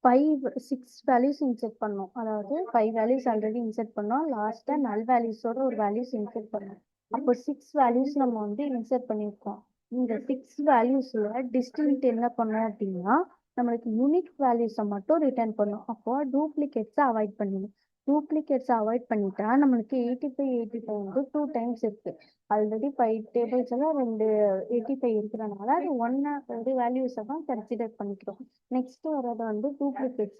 6 வேல்யூஸ் இன்செர்ட் பண்ணோம். அதாவது 5 வேல்யூஸ் ஆல்ரெடி இன்செர்ட் பண்ணோம், லாஸ்டா நல் வேல்யூஸோட ஒரு வேல்யூஸ் இன்செர்ட் பண்ணோம். அப்போ 6 வேல்யூஸ் நம்ம வந்து இன்செர்ட் பண்ணியிருக்கோம். இந்த 6 வேல்யூஸ்ல டிஸ்டிங்க்ட் என்ன பண்ணோம் அப்படின்னா நம்மளுக்கு யூனிக் வேல்யூஸை மட்டும் ரிட்டர்ன் பண்ணும். அப்போ டூப்ளிகேட்ஸை அவாய்ட் பண்ணணும். டூப்ளிகேட்ஸ் அவாய்ட் பண்ணிட்டா நம்மளுக்கு 85 வந்து 2 டைம்ஸ் இருக்கு. ஆல்ரெடி 5 டேபிள்ஸ் எல்லாம் 2 85 இருக்கிறனால அது ஒன்னா ஒரு வேல்யூஸை தான் கன்சிடர் பண்ணிக்கிறோம். நெக்ஸ்ட் வரதை வந்து டூப்ளிகேட்ஸ்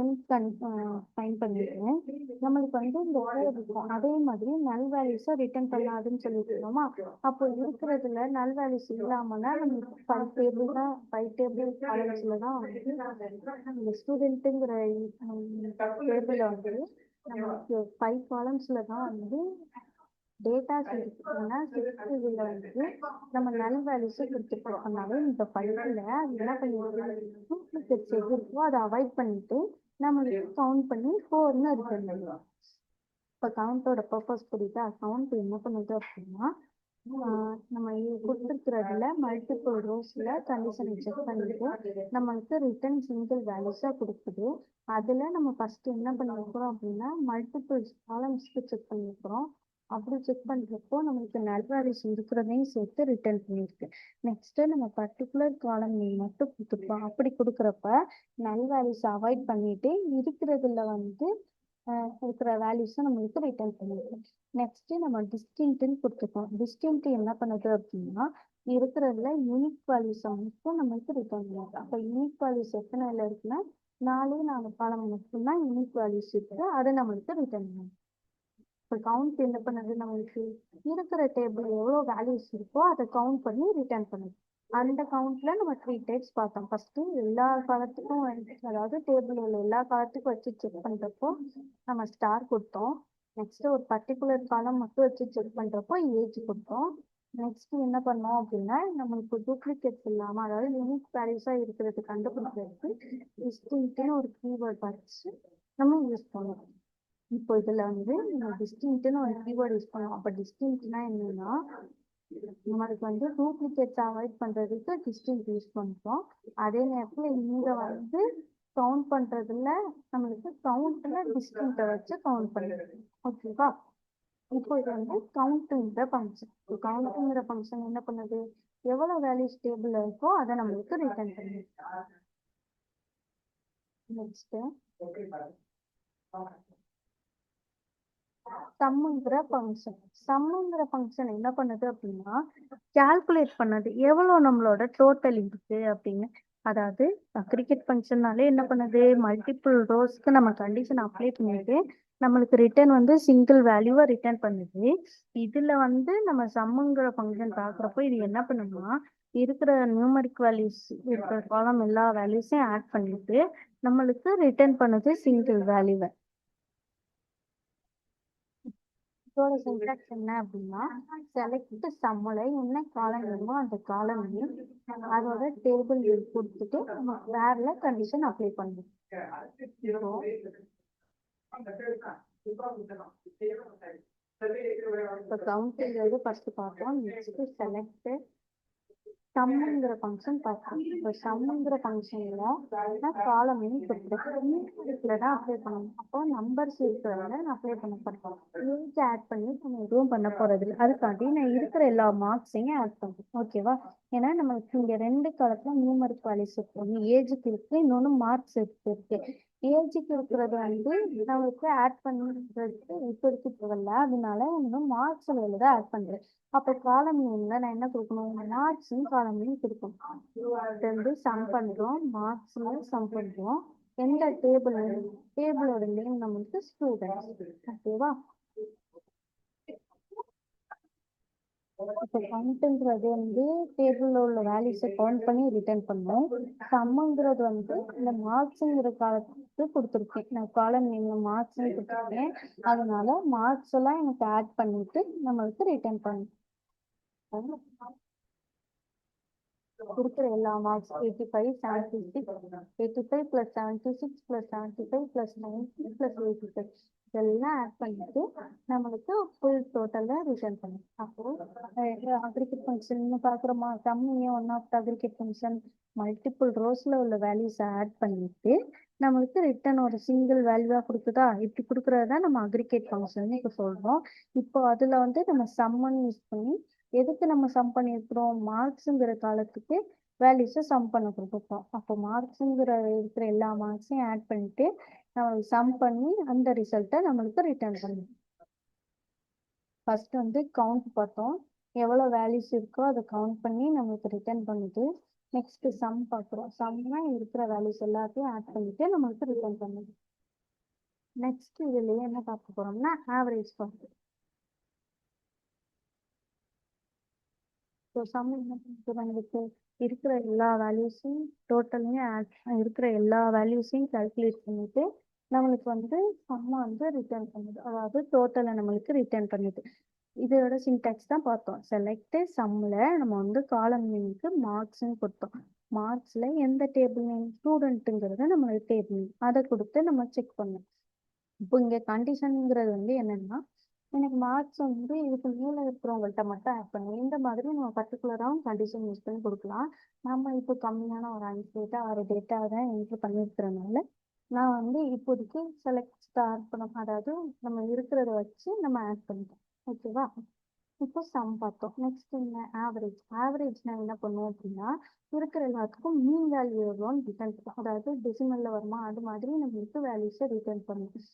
ஃபைன் பண்ணிக்கிறேன். நம்மளுக்கு வந்து இந்த இருக்கும் அதே மாதிரி நல் வேல்யூஸை ரிட்டர்ன் பண்ணாதுன்னு சொல்லியிருக்கோமா. அப்போ இருக்கிறதுல நல் வேல்யூஸ் இல்லாமனா நம்மளுக்கு 5 டேபிள் தான் 5 டேபிள் காலம்ஸ்ல தான் வந்து ஸ்டூடெண்ட்டுங்கிற டேபிள் வந்து நமக்கு 5 காலம்ஸ்ல தான் வந்து டேட்டாஸ் இருக்குன்னா 6th இதுல வந்து நம்ம நல் வேல்யூஸ் கொடுத்துருக்கோம். அதனால இந்த ஃபைவ்ல என்ன பண்ணிடுது டூப்ளிகேட்ஸ் எது இருக்கோ அதை அவாய்ட் பண்ணிட்டு நம்மளுக்கு கவுண்ட் பண்ணி 4ன்னு ரிட்டர்ன் பண்ணுவோம். இப்போ கவுண்டோட பர்பஸ் புரியுதா. கவுண்ட் என்ன பண்ணுது அப்படின்னா நம்ம கொடுத்துருக்கிறதுல மல்டிபிள் ரோஸ்ல கண்டிஷனை செக் பண்ணிட்டு நம்மளுக்கு ரிட்டர்ன் சிங்கிள் வேல்யூஸா கொடுக்குது. அதுல நம்ம ஃபர்ஸ்ட் என்ன பண்ணிருக்கிறோம் அப்படின்னா மல்டிபிள் காலம்ஸ்க்கு செக் பண்ணிருக்கிறோம். அப்படி செக் பண்றப்போ நம்மளுக்கு நல் வேல்யூஸ் இருக்கிறதையும் சேர்த்து ரிட்டர்ன் பண்ணிருக்கு. நெக்ஸ்ட் நம்ம பர்டிகுலர் காலம் நேம் மட்டும் கொடுத்துருப்போம். அப்படி கொடுக்குறப்ப நல் வேல்யூஸ் அவாய்ட் பண்ணிட்டு இருக்கிறதுல வந்து இருக்கிற வேல்யூஸை நம்மளுக்கு ரிட்டர்ன் பண்ணிருக்கோம். நெக்ஸ்ட் நம்ம டிஸ்டிங்க்ட்னு கொடுத்துருக்கோம். டிஸ்டிங்க்ட் என்ன பண்ணுது அப்படின்னா இருக்கிறதுல யூனிக் வேல்யூஸை மட்டும் நம்மளுக்கு ரிட்டர்ன் பண்ணுது. அப்போ யூனிக் வேல்யூஸ் எத்தனைல இருக்குன்னா 4 காலம் மட்டும்தான் யூனிக் வேல்யூஸ் இருக்கு. அதை நம்மளுக்கு ரிட்டர்ன் பண்ணும். இப்போ கவுண்ட் என்ன பண்ணுது நம்மளுக்கு இருக்கிற டேபிள் எவ்வளோ வேல்யூஸ் இருக்கோ அதை கவுண்ட் பண்ணி ரிட்டர்ன் பண்ணுது. அந்த கவுண்ட்ல நம்ம 3 டைப்ஸ் பார்த்தோம். ஃபர்ஸ்ட் எல்லா காலத்துக்கும் அதாவது டேபிள் உள்ள எல்லா காலத்துக்கும் வச்சு செக் பண்றப்போ நம்ம ஸ்டார் கொடுத்தோம். நெக்ஸ்ட் ஒரு பர்டிகுலர் காலம் மட்டும் வச்சு செக் பண்றப்போ ஏஜ் கொடுத்தோம். நெக்ஸ்ட் என்ன பண்ணோம் அப்படின்னா நம்மளுக்கு டூப்ளிகேட்ஸ் இல்லாம அதாவது யூனிக் வேல்யூஸா இருக்கிறது கண்டுபிடிக்கிறதுக்கு டிஸ்டிங்க்ட்னு ஒரு கீவேர்ட் வச்சு நம்ம யூஸ் பண்ணுவோம். இப்போ இதுல வந்து நம்ம டிஸ்டிங்க்ட்னு ஒரு கீவேர்ட் யூஸ் பண்ணுவோம். அப்ப டிஸ்டிங்க்ட்னா என்னன்னா நம்மளுக்கு வந்து டூப்ளிகேட்ஸ் அவாய்ட் பண்றதுக்கு டிஸ்டிங்க்ட் யூஸ் பண்றோம். அதே நேரத்துல இங்க வந்து கவுண்ட் பண்றதுல நம்மளுக்கு கவுண்ட்ல டிஸ்டிங்க்ட வச்சு கவுண்ட் பண்ணுறோம். ஓகேவா. இப்போ இது வந்து கவுண்ட்ங்கிற ஃபங்க்ஷன். கவுண்ட்ங்கிற ஃபங்க்ஷன் என்ன பண்ணுது எவ்வளவு வேல்யூஸ் டேபிள்ல இருக்கோ அதை நம்மளுக்கு ரிட்டர்ன் பண்ணுது. நெக்ஸ்ட் சம்முங்கிற ஃபங்க்ஷன் என்ன பண்ணுது அப்படின்னா கால்குலேட் பண்ணது எவ்வளவு நம்மளோட டோட்டல் இருக்கு அப்படின்னு. அதாவது கிரிக்கெட் ஃபங்க்ஷன்னாலே என்ன பண்ணுது மல்டிபிள் ரோஸ்க்கு நம்ம கண்டிஷன் அப்ளை பண்ணிட்டு நம்மளுக்கு ரிட்டர்ன் வந்து சிங்கிள் வேல்யூவை ரிட்டர்ன் பண்ணுது. இதுல வந்து நம்ம சம்முங்கிற ஃபங்க்ஷன் பாக்குறப்போ இது என்ன பண்ணும்னா இருக்கிற நியூமரிக் வேல்யூஸ் இருக்கிற காலம் எல்லா வேல்யூஸையும் ஆட் பண்ணிட்டு நம்மளுக்கு ரிட்டர்ன் பண்ணுது சிங்கிள் வேல்யூவை. இதோட சின்டாக்ஸ் என்ன அப்படின்னா செலக்ட் சம்மலை என்ன காலம் வேணுமோ அந்த காலம் அதோட டேபிள் கொடுத்துட்டு நம்ம வேர்ல கண்டிஷன் அப்ளை பண்ணுவோம். இப்போ கவுண்டிங்கிறது ஃபர்ஸ்ட் பார்த்தோம். நெக்ஸ்ட் செலக்ட் சம்முங்கிற ஃபங்க்ஷன் பார்க்கலாம். இப்போ சம்முங்கிற ஃபங்க்ஷன்ல காலம் தான் அப்ளை பண்ணணும். அப்போ நம்பர்ஸ் இருக்கிறத அப்ளை பண்ண போறோம். ஏஜ் ஆட் பண்ணி நம்ம எதுவும் பண்ண போறது இல்லை. அதுக்காண்டி நான் இருக்கிற எல்லா மார்க்ஸையும் ஆட் பண்ணுறேன். ஓகேவா. ஏன்னா நம்மளுக்கு இங்க 2 காலத்துல நியூமரிக் வேல்யூஸ் இருக்கு. ஒன்று ஏஜுக்கு இருக்கு, இன்னொன்று மார்க்ஸ் இருக்கு. ஏஜுக்கு இருக்கிறது வந்து நம்மளுக்கு ஆட் பண்ணுறதுக்கு இப்போதைக்கு தேவையில்ல. அதனால இன்னும் மார்க்ஸ் தான் ஆட் பண்றேன். அப்போ காலம் நேம்ல நான் என்ன கொடுக்கணும் மார்க்ஸும் காலம் நேம் கொடுக்கணும். ரெண்டு சம் பண்றோம், மார்க்ஸ்ல சம் பண்றோம். எந்த டேபிளோட நேம் நம்மளுக்கு ஸ்டூடெண்ட். ஓகேவா. இப்போ கவுண்ட்ங்கிறது வந்து டேபிள்ல உள்ள வேல்யூஸை கவுண்ட் பண்ணி ரிட்டர்ன் பண்ணும். சம்முங்கிறது வந்து இந்த மார்க்ஸுங்கிற காலத்துக்கு கொடுத்துருக்கேன். நான் காலம் நேம்ல மார்க்ஸ்ன்னு கொடுத்துருக்கேன். அதனால மார்க்ஸ் எல்லாம் எனக்கு ஆட் பண்ணிட்டு நம்மளுக்கு ரிட்டர்ன் பண்ணும். இருக்கிற எல்லா மார்க்ஸ் 85, 76, 85 + 76 + 75 + 90 + 85 இதெல்லாம் ஆட் பண்ணிட்டு நம்மளுக்கு ஃபுல் டோட்டல்ல ரிட்டர்ன் பண்ணும். அப்போ அக்ரிகேட் ஃபங்க்ஷன் பாக்குறோமா. Summing one of the aggregate function multiple ரோஸ்ல உள்ள வேல்யூஸ் ஆட் பண்ணிட்டு நம்மளுக்கு ரிட்டர்ன் ஒரு சிங்கிள் வேல்யூவா கொடுக்குதா. இப்படி கொடுக்கறதா நம்ம அக்ரிகேட் ஃபங்க்ஷன் இப்போ சொல்றோம். இப்போ அதுல வந்து நம்ம சம்மன் யூஸ் பண்ணி எதுக்கு நம்ம சம் பண்ணியிருக்கிறோம் மார்க்ஸுங்கிற காலத்துக்கு வேல்யூஸை சம் பண்ண கொடுத்துருக்கோம். அப்போ மார்க்ஸுங்கிற இருக்கிற எல்லா மார்க்ஸையும் ஆட் பண்ணிட்டு நம்ம சம் பண்ணி அந்த ரிசல்ட்டை நம்மளுக்கு ரிட்டர்ன் பண்ணணும். ஃபர்ஸ்ட் வந்து கவுண்ட் பார்த்தோம், எவ்வளோ வேல்யூஸ் இருக்கோ அதை கவுண்ட் பண்ணி நம்மளுக்கு ரிட்டர்ன் பண்ணுது. நெக்ஸ்ட் சம் பார்க்குறோம், சம்னா இருக்கிற வேல்யூஸ் எல்லாத்தையும் ஆட் பண்ணிட்டு நம்மளுக்கு ரிட்டர்ன் பண்ணுது. நெக்ஸ்ட் இதுலயே என்ன பார்க்க போறோம்னா ஆவரேஜ் பார்க்கணும். ஸோ சம் என்ன பண்ணுறது, நம்மளுக்கு இருக்கிற எல்லா வேல்யூஸையும் டோட்டலையும் இருக்கிற எல்லா வேல்யூஸையும் கால்குலேட் பண்ணிட்டு நம்மளுக்கு வந்து சம்மை வந்து ரிட்டர்ன் பண்ணுது, அதாவது டோட்டலை நம்மளுக்கு ரிட்டர்ன் பண்ணுது. இதோட சின்டாக்ஸ் தான் பார்த்தோம். செலக்ட் சம்ல நம்ம வந்து காலம் நேமுக்கு மார்க்ஸ்ன்னு கொடுத்தோம். மார்க்ஸ்ல எந்த டேபிள் நேம் ஸ்டூடெண்ட்டுங்கிறத நம்ம டேபிள் நேம் அதை கொடுத்து நம்ம செக் பண்ணோம். இப்போ இங்க கண்டிஷனுங்கிறது வந்து என்னன்னா, எனக்கு மார்க்ஸ் வந்து இதுக்கு மேல இருக்கிறவங்கள்ட்ட மட்டும் ஆட் பண்ணுவோம். இந்த மாதிரி நம்ம பர்டிகுலராகவும் கண்டிஷன் யூஸ் பண்ணி கொடுக்கலாம். நம்ம இப்போ கம்மியான ஒரு 5 டேட்டா 6 டேட்டா தான் என்ட்ரு பண்ணியிருக்கிறனால நான் வந்து இப்போதைக்கு செலக்ட் ஸ்டார் பண்ணோம், அதாவது நம்ம இருக்கிறத வச்சு நம்ம ஆட் பண்ணிட்டோம். ஓகேவா? இப்போ சம் பார்த்தோம். நெக்ஸ்ட் என்ன ஆவரேஜ். ஆவரேஜ்னா என்ன பண்ணுவோம் அப்படின்னா, இருக்கிற எல்லாத்துக்கும் மீன் வேல்யூ எவ்வளோன்னு ரிட்டர்ன் பண்ணும். அதாவது டெசிமல்ல வருமா அது மாதிரி நம்மளுக்கு வேல்யூஸை ரிட்டர்ன் பண்ணும்.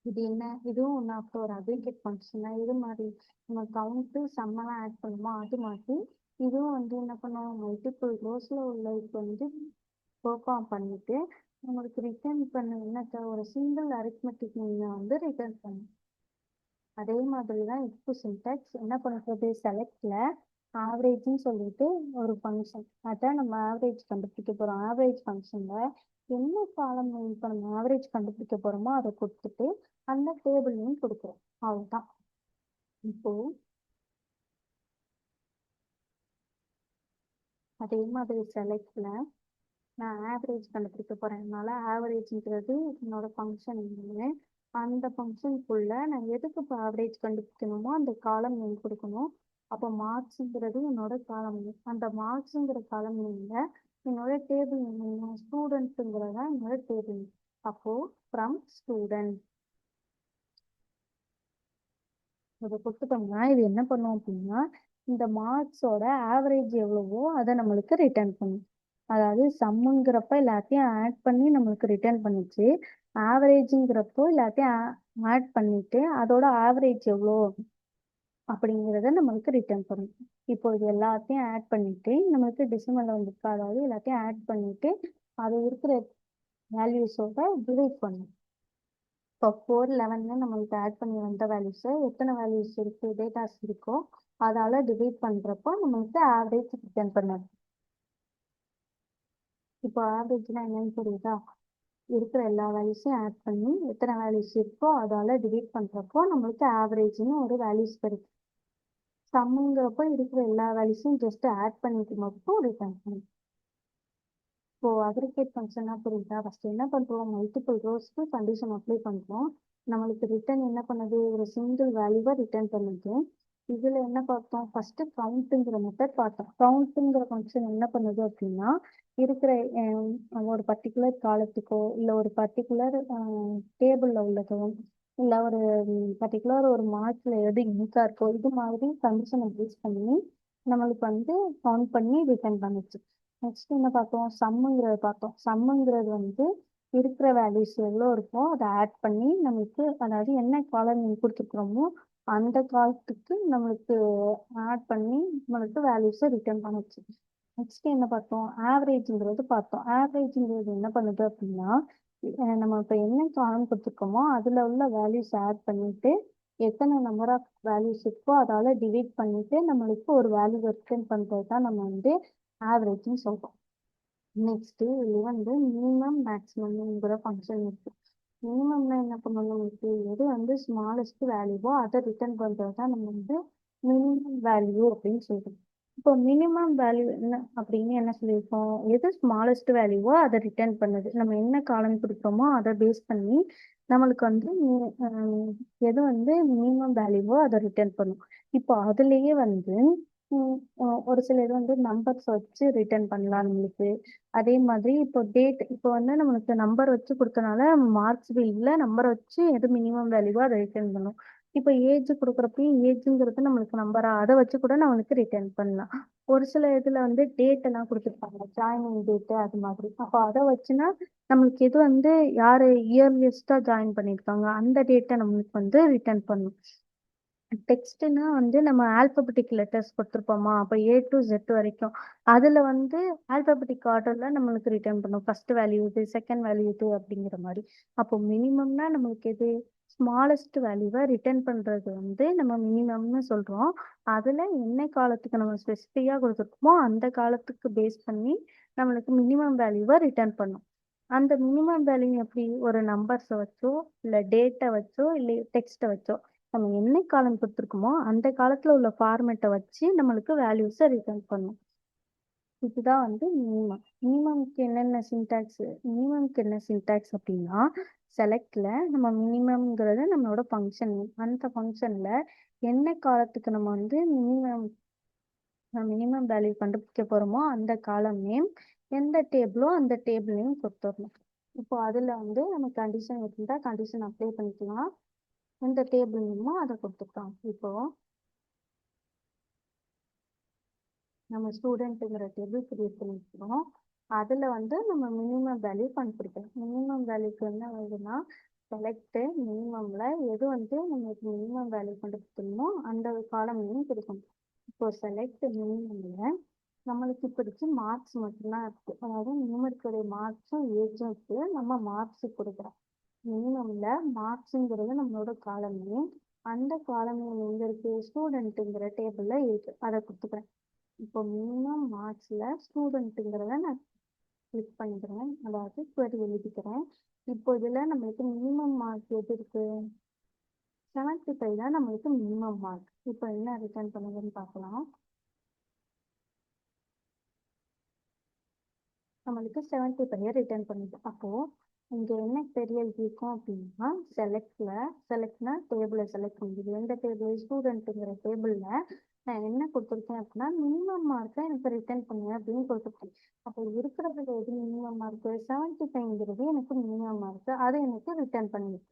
இது என்ன, இதுவும் ஒன் ஆஃப் ஒரு அக்ரிகேட் ஃபங்க்ஷன் தான். இது மாதிரி நம்ம கவுண்ட்டு சம்மெல்லாம் ஆட் பண்ணுமோ அது மாதிரி இதுவும் வந்து என்ன பண்ணுவோம், மல்டிபிள் ரோஸ்ல உள்ள இப்போ வந்து பெர்ஃபார்ம் பண்ணிட்டு நம்மளுக்கு ரிட்டர்ன் பண்ண என்னத்த ஒரு சிங்கிள் அரித்மெட்டிக் மீனை வந்து ரிட்டர்ன் பண்ணும். அதே மாதிரி தான் இப்போ சின்டாக்ஸ் என்ன பண்ணுறது, செலக்ட்ல ஆவரேஜ்னு சொல்லிட்டு ஒரு ஃபங்க்ஷன், அதான் நம்ம ஆவரேஜ் கண்டுபிடிக்க போகிறோம். ஆவரேஜ் ஃபங்க்ஷனில் என்ன காலம் இப்போ நம்ம ஆவரேஜ் கண்டுபிடிக்க போகிறோமோ அதை கொடுத்துட்டு அந்த டேபிளையும் கொடுக்குறோம், அவ்வளோதான். இப்போ அதே மாதிரி செலக்ட்ல நான் ஆவரேஜ் கண்டுபிடிக்க போறேன்னால ஆவரேஜ்ங்கிறது என்னோட ஃபங்க்ஷன் இல்லை. அந்த ஃபங்க்ஷனுக்குள்ள நான் எதுக்கு இப்போ ஆவரேஜ் கண்டுபிடிக்கணுமோ அந்த காலம் நேம் கொடுக்கணும். அப்போ மார்க்ஸுங்கிறது என்னோட காலம் நேம். அந்த மார்க்ஸுங்கிற காலம் நேம்ல என்னோட டேபிள் நேம் ஸ்டூடெண்ட்ஸுங்கிறதா என்னோட டேபிள் நேம். அப்போ ஃப்ரம் ஸ்டூடெண்ட் இதை கொடுத்துட்டோம்னா இது என்ன பண்ணும் அப்படின்னா, இந்த மார்க்ஸோட ஆவரேஜ் எவ்வளவோ அதை நம்மளுக்கு ரிட்டர்ன் பண்ணும். அதாவது சம்முங்கிறப்ப எல்லாத்தையும் ஆட் பண்ணி நம்மளுக்கு ரிட்டர்ன் பண்ணிச்சு, ஆவரேஜுங்கிறப்போ எல்லாத்தையும் ஆட் பண்ணிட்டு அதோட ஆவரேஜ் எவ்வளோ அப்படிங்கிறத நம்மளுக்கு ரிட்டர்ன் பண்ணும். இப்போ இது எல்லாத்தையும் ஆட் பண்ணிட்டு நம்மளுக்கு டெசிமல்ல வந்துருக்கு, அதாவது எல்லாத்தையும் ஆட் பண்ணிட்டு அது இருக்கிற வேல்யூஸோட டிவைட் பண்ணும். இப்போ 411 நம்மளுக்கு ஆட் பண்ணி வந்த வேல்யூஸை எத்தனை வேல்யூஸ் இருக்கு டேட்டாஸ் இருக்கோ அதால டிவைட் பண்றப்போ நம்மளுக்கு ஆவரேஜ் ரிட்டர்ன் பண்ணது. இப்போ ஆவரேஜ்னா என்னன்னு புரியுதா? இருக்கிற எல்லா வேல்யூஸையும் ஆட் பண்ணி எத்தனை வேல்யூஸ் இருக்கோ அதால டிவைட் பண்றப்போ நம்மளுக்கு ஆவரேஜ்னு ஒரு வேல்யூஸ் கிடைக்கும். சம்முங்கிறப்போ இருக்கிற எல்லா வேல்யூஸையும் ஜஸ்ட் ஆட் பண்ணிட்டு மட்டும் ரிட்டர்ன் பண்ணும். இப்போ அக்ரிகேட் ஃபங்க்ஷனா புரியுதா? ஃபர்ஸ்ட் என்ன பண்றோம், மல்டிபிள் ரோஸ்க்கு கண்டிஷன் அப்ளை பண்றோம். நம்மளுக்கு ரிட்டர்ன் என்ன பண்ணுது, ஒரு சிங்கிள் வேல்யூவை ரிட்டர்ன் பண்ணுது. இதுல என்ன பார்த்தோம், ஃபர்ஸ்ட் கவுண்ட்டுங்கிற மெத்தட் பார்த்தோம். கவுண்ட்டுங்கிற ஃபங்க்ஷன் என்ன பண்ணுது அப்படின்னா, இருக்கிற ஒரு பர்டிகுலர் காலத்துக்கோ இல்லை ஒரு பர்டிகுலர் டேபிள்ல உள்ளதோ இல்லை ஒரு பர்டிகுலர் ஒரு மார்க்ல எது யூனிக்கா இருக்கோ இது மாதிரி கண்டிஷனை பேஸ் பண்ணி நம்மளுக்கு வந்து கவுண்ட் பண்ணி ரிட்டர்ன் பண்ணுச்சு. நெக்ஸ்ட் என்ன பார்த்தோம், சம்முங்கிறத பார்த்தோம். சம்முங்கிறது வந்து இருக்கிற வேல்யூஸ் எவ்வளோ இருக்கோ அதை ஆட் பண்ணி நம்மளுக்கு, அதாவது என்ன காலம் கொடுத்துருக்குறோமோ அந்த காலத்துக்கு நம்மளுக்கு ஆட் பண்ணி நம்மளுக்கு வேல்யூஸை ரிட்டர்ன் பண்ணுச்சு. நெக்ஸ்ட் என்ன பார்த்தோம், ஆவரேஜ்ங்கிறது பார்த்தோம். ஆவரேஜ்ங்கிறது என்ன பண்ணுது அப்படின்னா, நம்ம இப்போ என்ன காலம் கொடுத்துருக்கோமோ அதுல உள்ள வேல்யூஸ் ஆட் பண்ணிட்டு எத்தனை நம்பர் ஆஃப் வேல்யூஸ் இருக்கோ அதால டிவைட் பண்ணிட்டு நம்மளுக்கு ஒரு வேல்யூ ரிட்டர்ன் பண்றது தான் நம்ம வந்து ஆவரேஜ்னு சொல்றோம். நெக்ஸ்ட் இதுல வந்து மினிமம் மேக்ஸிமம்ங்கிற ஃபங்க்ஷன் இருக்கு. மினிமம்னா என்ன பண்ணணும், நமக்கு எது வந்து ஸ்மாலஸ்ட் வேல்யூவோ அதை ரிட்டர்ன் பண்றது தான் நம்ம வந்து மினிமம் வேல்யூ அப்படின்னு சொல்றோம். இப்போ மினிமம் வேல்யூ என்ன அப்படின்னு என்ன சொல்லியிருக்கோம், எது ஸ்மாலஸ்ட் வேல்யூவோ அதை ரிட்டர்ன் பண்ணுது. நம்ம என்ன காலம் கொடுத்தோமோ அதை பேஸ் பண்ணி நம்மளுக்கு வந்து எது வந்து மினிமம் வேல்யூவோ அதை ரிட்டர்ன் பண்ணும். இப்போ அதுலயே வந்து ஒரு சில இது வந்து நம்பர்ஸ் வச்சு ரிட்டர்ன் பண்ணலாம் நம்மளுக்கு. அதே மாதிரி இப்போ டேட், இப்போ வந்து நம்மளுக்கு நம்பர் வச்சு கொடுத்தனால மார்க்ஸ் இல்லை, நம்பர் வச்சு எது மினிமம் வேல்யூவோ அதை ரிட்டர்ன் பண்ணும். இப்போ ஏஜ் கொடுக்குறப்பயும் ஏஜ்ங்கிறது நம்மளுக்கு நம்பரா அதை வச்சு கூட நம்மளுக்கு ரிட்டர்ன் பண்ணலாம். ஒரு சில இதுல வந்து டேட் எல்லாம் கொடுத்துருப்பாங்க, ஜாயினிங் டேட் அது மாதிரி. அப்போ அதை வச்சுன்னா நம்மளுக்கு எது வந்து யாரு இயர்லியஸ்டா ஜாயின் பண்ணியிருக்காங்க அந்த டேட்டை நம்மளுக்கு வந்து ரிட்டர்ன் பண்ணும். டெக்ஸ்ட்னா வந்து நம்ம ஆல்பபெட்டிக் லெட்டர்ஸ் கொடுத்துருப்போமா, அப்போ A to Z வரைக்கும் அதுல வந்து ஆல்பபெட்டிக் ஆர்டர்ல நம்மளுக்கு ரிட்டர்ன் பண்ணும். ஃபர்ஸ்ட் வேல்யூ இது, செகண்ட் வேல்யூ இது அப்படிங்கிற மாதிரி. அப்போ மினிமம்னா நம்மளுக்கு எது ஸ்மாலஸ்ட் வேல்யூவை ரிட்டர்ன் பண்றது வந்து நம்ம மினிமம்னு சொல்றோம். அதுல என்ன காலத்துக்கு நம்ம ஸ்பெசிஃபிக்கா கொடுத்துருக்கோமோ அந்த காலத்துக்கு பேஸ் பண்ணி நம்மளுக்கு மினிமம் வேல்யூவை ரிட்டர்ன் பண்ணும். அந்த மினிமம் வேல்யூ எப்படி ஒரு நம்பர்ஸை வச்சோ இல்லை டேட்டை வச்சோ இல்லை டெக்ஸ்ட்டை வச்சோ நம்ம என்ன காலம் கொடுத்துருக்கோமோ அந்த காலத்துல உள்ள ஃபார்மேட்டை வச்சு நம்மளுக்கு வேல்யூஸை ரிட்டர்ன் பண்ணும். இதுதான் வந்து மினிமம். மினிமம்க்கு என்ன சின்டாக்ஸ் அப்படின்னா, செலக்ட்ல நம்ம மினிமம்ங்கிறது நம்மளோட ஃபங்க்ஷன். அந்த ஃபங்க்ஷன்ல என்ன காலத்துக்கு நம்ம வந்து மினிமம் வேல்யூ கண்டுபிடிக்க போறோமோ அந்த காலம் நேம், எந்த டேபிளோ அந்த டேபிள் நேம் கொடுத்துடணும். இப்போ அதுல வந்து நம்ம கண்டிஷன் இருந்தா கண்டிஷன் அப்ளை பண்ணிக்கலாம். எந்த டேபிள் நேமோ அதை கொடுத்துக்கலாம். இப்போ நம்ம ஸ்டூடெண்ட்டுங்கிற டேபிள் கிரியேட் பண்ணிக்கிறோம். அதில் வந்து நம்ம மினிமம் வேல்யூ கண்டுபிடிக்கணும். மினிமம் வேல்யூக்கு என்ன வருதுன்னா, செலக்ட் மினிமம்ல எது வந்து நம்மளுக்கு மினிமம் வேல்யூ கண்டுபிடிக்கணுமோ அந்த காலம் நேம் கொடுக்கணும். இப்போ செலக்ட் மினிமம்ல நம்மளுக்கு இப்படிக்கு மார்க்ஸ் மட்டும்தான் இருக்கு. அதாவது நியூமரிக்கோடைய மார்க்ஸும் ஏஜும் இருக்கு. நம்ம மார்க்ஸ் கொடுக்குறோம். மினிமம்ல மார்க்ஸுங்கிறது நம்மளோட காலம் நேம். அந்த காலம் நேம் எங்க இருக்கு, ஸ்டூடெண்ட்டுங்கிற டேபிள்ல இருக்கு. அதை கொடுத்துக்கிறேன். இப்போ மினிமம் மார்க்ஸ்ல ஸ்டூடெண்ட்டுங்கிறத நான் கிளிக் பண்ணிக்கிறேன், அதாவது query எழுதிக்கிறேன். இப்போ இதுல நம்மளுக்கு மினிமம் மார்க் எது இருக்கு, 75 தான் நம்மளுக்கு மினிமம் மார்க். இப்போ என்ன ரிட்டர்ன் பண்ணுதுன்னு பார்க்கலாம். நம்மளுக்கு 75 ரிட்டர்ன் பண்ணுது. அப்போ இங்க என்ன பெரிய இருக்கும் அப்படின்னா, செலக்ட்னா டேபிளை செலக்ட் பண்ணுது. எந்த டேபிள், ஸ்டூடெண்ட்டுங்கிற டேபிள்ல நான் என்ன கொடுத்துருக்கேன் அப்படின்னா மினிமம் மார்க்கை எனக்கு ரிட்டர்ன் பண்ணுங்க அப்படின்னு கொடுத்துருக்கேன். அப்போ இருக்கிறதுல எது மினிமம் மார்க், 75ங்கிறது எனக்கு மினிமம் மார்க், அதை எனக்கு ரிட்டர்ன் பண்ணிருக்கு.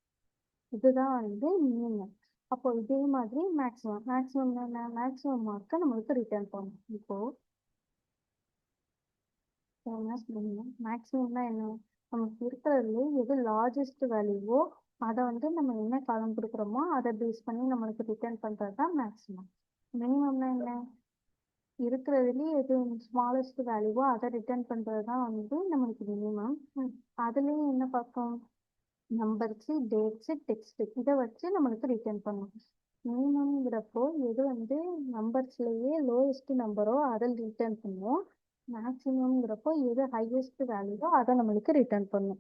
இதுதான் வந்து மினிமம். அப்போ இதே மாதிரி மேக்ஸிமம் என்ன, மேக்ஸிமம் மார்க்கை நம்மளுக்கு ரிட்டர்ன் பண்ணும். இப்போ மேக்ஸிமம்னா என்ன, நமக்கு இருக்கிறதுல எது லார்ஜஸ்ட் வேல்யூவோ அதை வந்து நம்ம என்ன காலம் கொடுக்குறோமோ அதை பேஸ் பண்ணி நம்மளுக்கு ரிட்டர்ன் பண்றது தான் மேக்ஸிமம். மினிமம்னா என்ன, இருக்கிறதுலயே எது ஸ்மாலஸ்ட் வேல்யூவோ அதை ரிட்டர்ன் பண்றது தான் வந்து நம்மளுக்கு மினிமம். அதுலயும் என்ன பார்ப்போம், நம்பர்ஸ், டேட்ஸ், டெக்ஸ்ட் இதை வச்சு நம்மளுக்கு ரிட்டர்ன் பண்ணும். மினிமம்ங்கிறப்போ எது வந்து நம்பர்ஸ்லயே லோயஸ்ட் நம்பரோ அதை ரிட்டர்ன் பண்ணும். மேக்ஸிமம்ங்கிறப்போ எது ஹையஸ்ட் வேல்யூவோ அதை நம்மளுக்கு ரிட்டர்ன் பண்ணும்.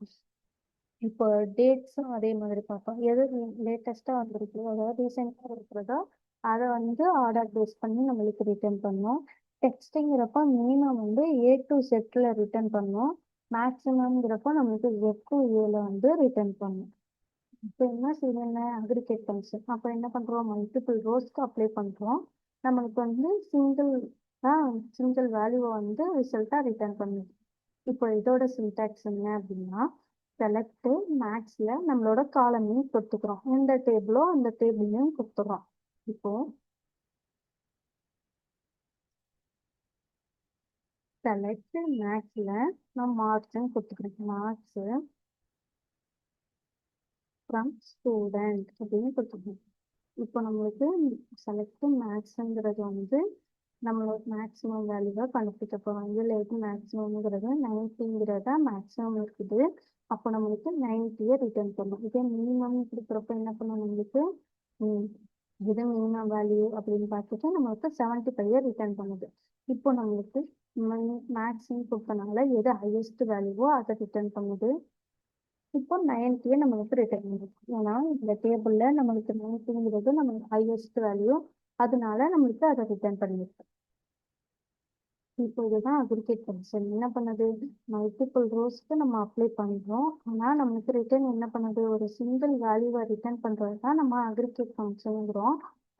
இப்போ டேட்ஸும் அதே மாதிரி பார்ப்போம். எது லேட்டஸ்டாக வந்திருக்கு, அதாவது ரீசெண்டாக இருக்கிறதோ அதை வந்து ஆர்டர் பேஸ் பண்ணி நம்மளுக்கு ரிட்டர்ன் பண்ணும். டெக்ஸ்ட்டுங்கிறப்ப மினிமம் வந்து A to Z ரிட்டர்ன் பண்ணும். மேக்ஸிமம்ங்கிறப்போ நம்மளுக்கு Z to Aல வந்து ரிட்டர்ன் பண்ணும். இப்போ என்ன செய்யணும்னா அக்ரிகேட் ஃபங்க்ஷன். அப்போ என்ன பண்ணுறோம், மல்டிபிள் ரோஸ்க்கு அப்ளை பண்ணுறோம். நம்மளுக்கு வந்து சிங்கிள் வேல்யூவை வந்து ரிசல்ட்டாக ரிட்டர்ன் பண்ணுது. இப்போ இதோட சின்டாக்ஸ் என்ன அப்படின்னா, செலக்ட் மேக்ஸ்ல நம்மளோட காலம் நேம் கொடுத்துக்கிறோம். எந்த டேபிளோ அந்த டேபிள் நேம் கொடுத்துக்கிறோம். இப்போ செலக்ட் மேக்ஸ்ல நான் மார்க்ஸ் கொடுத்துக்கிறேன். மார்க்ஸ் ஃப்ரம் ஸ்டூடெண்ட் அப்படின்னு கொடுத்துக்கிறோம். இப்போ நம்மளுக்கு செலக்ட் மேக்ஸ்ங்கிறது வந்து நம்மளோட மேக்ஸிமம் வேல்யூவை கண்டுபிடிக்க போகிறோம். இதில் எது மேக்ஸிமம்ங்கிறது 90ங்கிறத மேக்ஸிமம் இருக்குது. அப்போ நம்மளுக்கு 90யை ரிட்டர்ன் பண்ணும். இதே மினிமம் கொடுக்குறப்ப என்ன பண்ணும், நம்மளுக்கு இது மினிமம் வேல்யூ அப்படின்னு பார்த்துட்டு நம்மளுக்கு 75யை ரிட்டர்ன் பண்ணுது. இப்போ நம்மளுக்கு மேக்ஸிமம் கொடுத்தனால எது ஹையஸ்ட் வேல்யூவோ அதை ரிட்டர்ன் பண்ணுது. இப்போ 90யை நம்மளுக்கு ரிட்டர்ன் பண்ணுது. ஏன்னா இந்த டேபிள்ல நம்மளுக்கு 90ங்கிறது நம்மளுக்கு ஹையஸ்ட் வேல்யூ, அதனால நம்மளுக்கு அதை ரிட்டர்ன் பண்ணிருக்கு. இப்போ இதுதான் அக்ரிகேட் ஃபங்க்ஷன். என்ன பண்ணுது, மல்டிபிள் ரோஸ்க்கு நம்ம அப்ளை பண்றோம். ஆனா நம்மளுக்கு ரிட்டர்ன் என்ன பண்ணுது, ஒரு சிங்கிள் வேல்யூவை ரிட்டர்ன் பண்றது தான் நம்ம அக்ரிகேட் ஃபங்க்ஷனுங்கிறோம்.